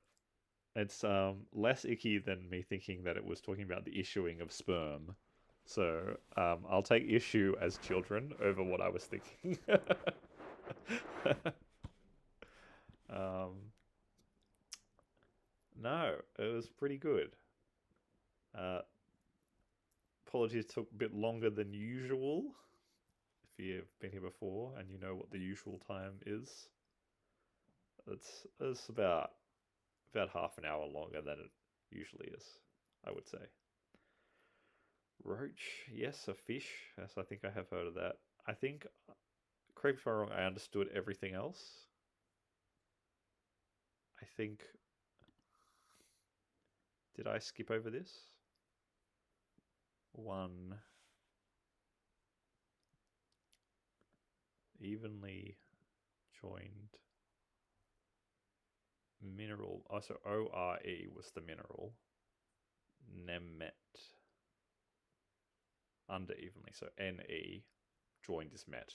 It's less icky than me thinking that it was talking about the issuing of sperm. So I'll take issue as children over what I was thinking. No, it was pretty good. Apologies, took a bit longer than usual. If you've been here before and you know what the usual time is, it's about half an hour longer than it usually is, I would say. Roach, yes, a fish. Yes, I think I have heard of that. I think, correct me if I'm wrong, I understood everything else. I think, did I skip over this? One, evenly joined mineral. Oh, so ORE was the mineral. Nemet. Under evenly. So NE joined is met.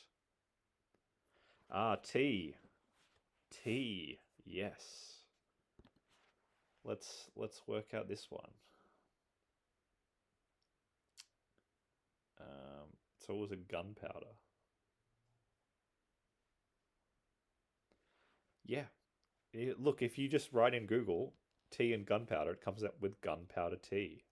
Ah, T. T. Yes. Let's work out this one. So it was a gunpowder. Yeah. Look, if you just write in Google tea and gunpowder, it comes up with gunpowder tea.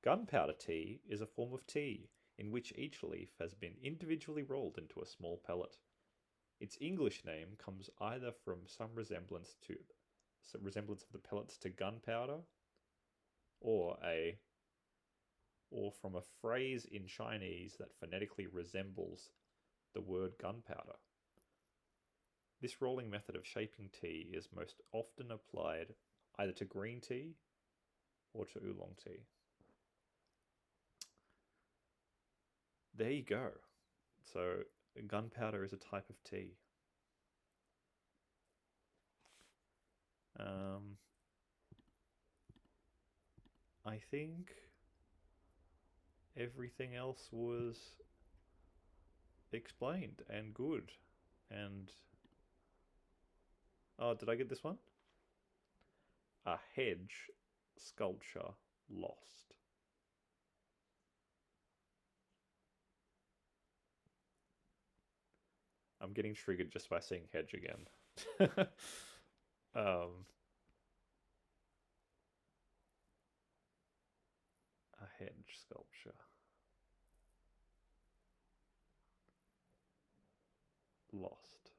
Gunpowder tea is a form of tea in which each leaf has been individually rolled into a small pellet. Its English name comes either from some resemblance of the pellets to gunpowder, or from a phrase in Chinese that phonetically resembles the word gunpowder. This rolling method of shaping tea is most often applied either to green tea or to oolong tea. There you go. So gunpowder is a type of tea. I think everything else was explained and good. And oh, did I get this one? A hedge sculpture lost. I'm getting triggered just by seeing hedge again. A hedge sculpture. Lost.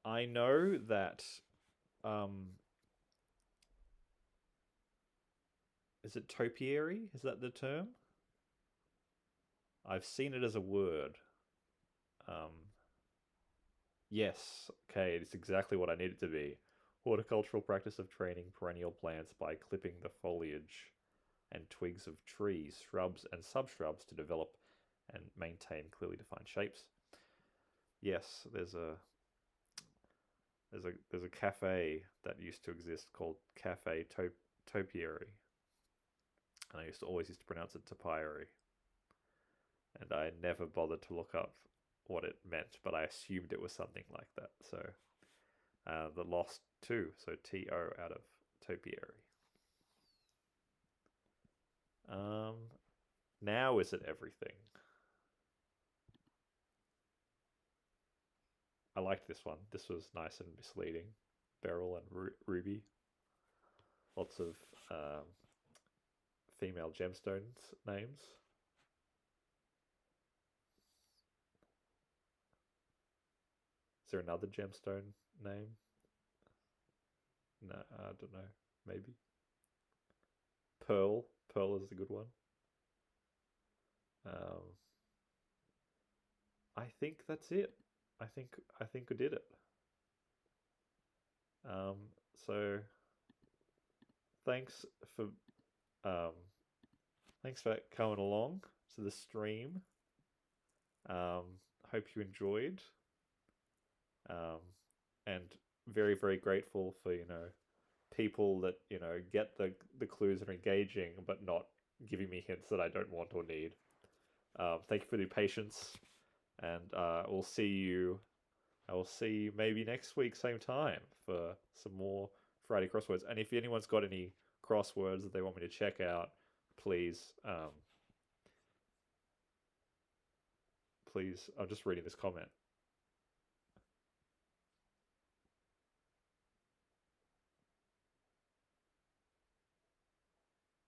I know that is it topiary? Is that the term? I've seen it as a word. Yes, okay, it's exactly what I need it to be. Horticultural practice of training perennial plants by clipping the foliage and twigs of trees, shrubs, and subshrubs to develop and maintain clearly defined shapes. Yes, there's a cafe that used to exist called Cafe Topiary, and I always used to pronounce it topiary, and I never bothered to look up what it meant, but I assumed it was something like that. So the lost two, so TO out of topiary. Now is it everything? I liked this one. This was nice and misleading. Beryl and Ruby. Lots of female gemstones names. Is there another gemstone name? No, I don't know. Maybe. Pearl. Pearl is a good one. I think that's it. I think we did it. So thanks for coming along to the stream. Hope you enjoyed. And very, very grateful for, people that, get the clues and are engaging, but not giving me hints that I don't want or need. Thank you for your patience, and I will see you maybe next week, same time, for some more Friday crosswords. And if anyone's got any crosswords that they want me to check out, please, I'm just reading this comment.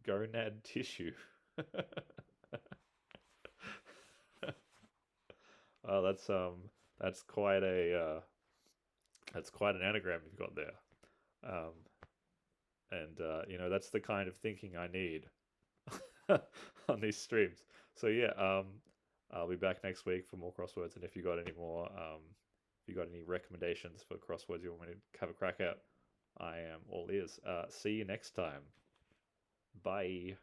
Gonad tissue. Oh, that's quite an anagram you've got there. And that's the kind of thinking I need on these streams. So yeah, I'll be back next week for more crosswords. And if you got any more, if you got any recommendations for crosswords you want me to have a crack at, I am all ears. See you next time. Bye.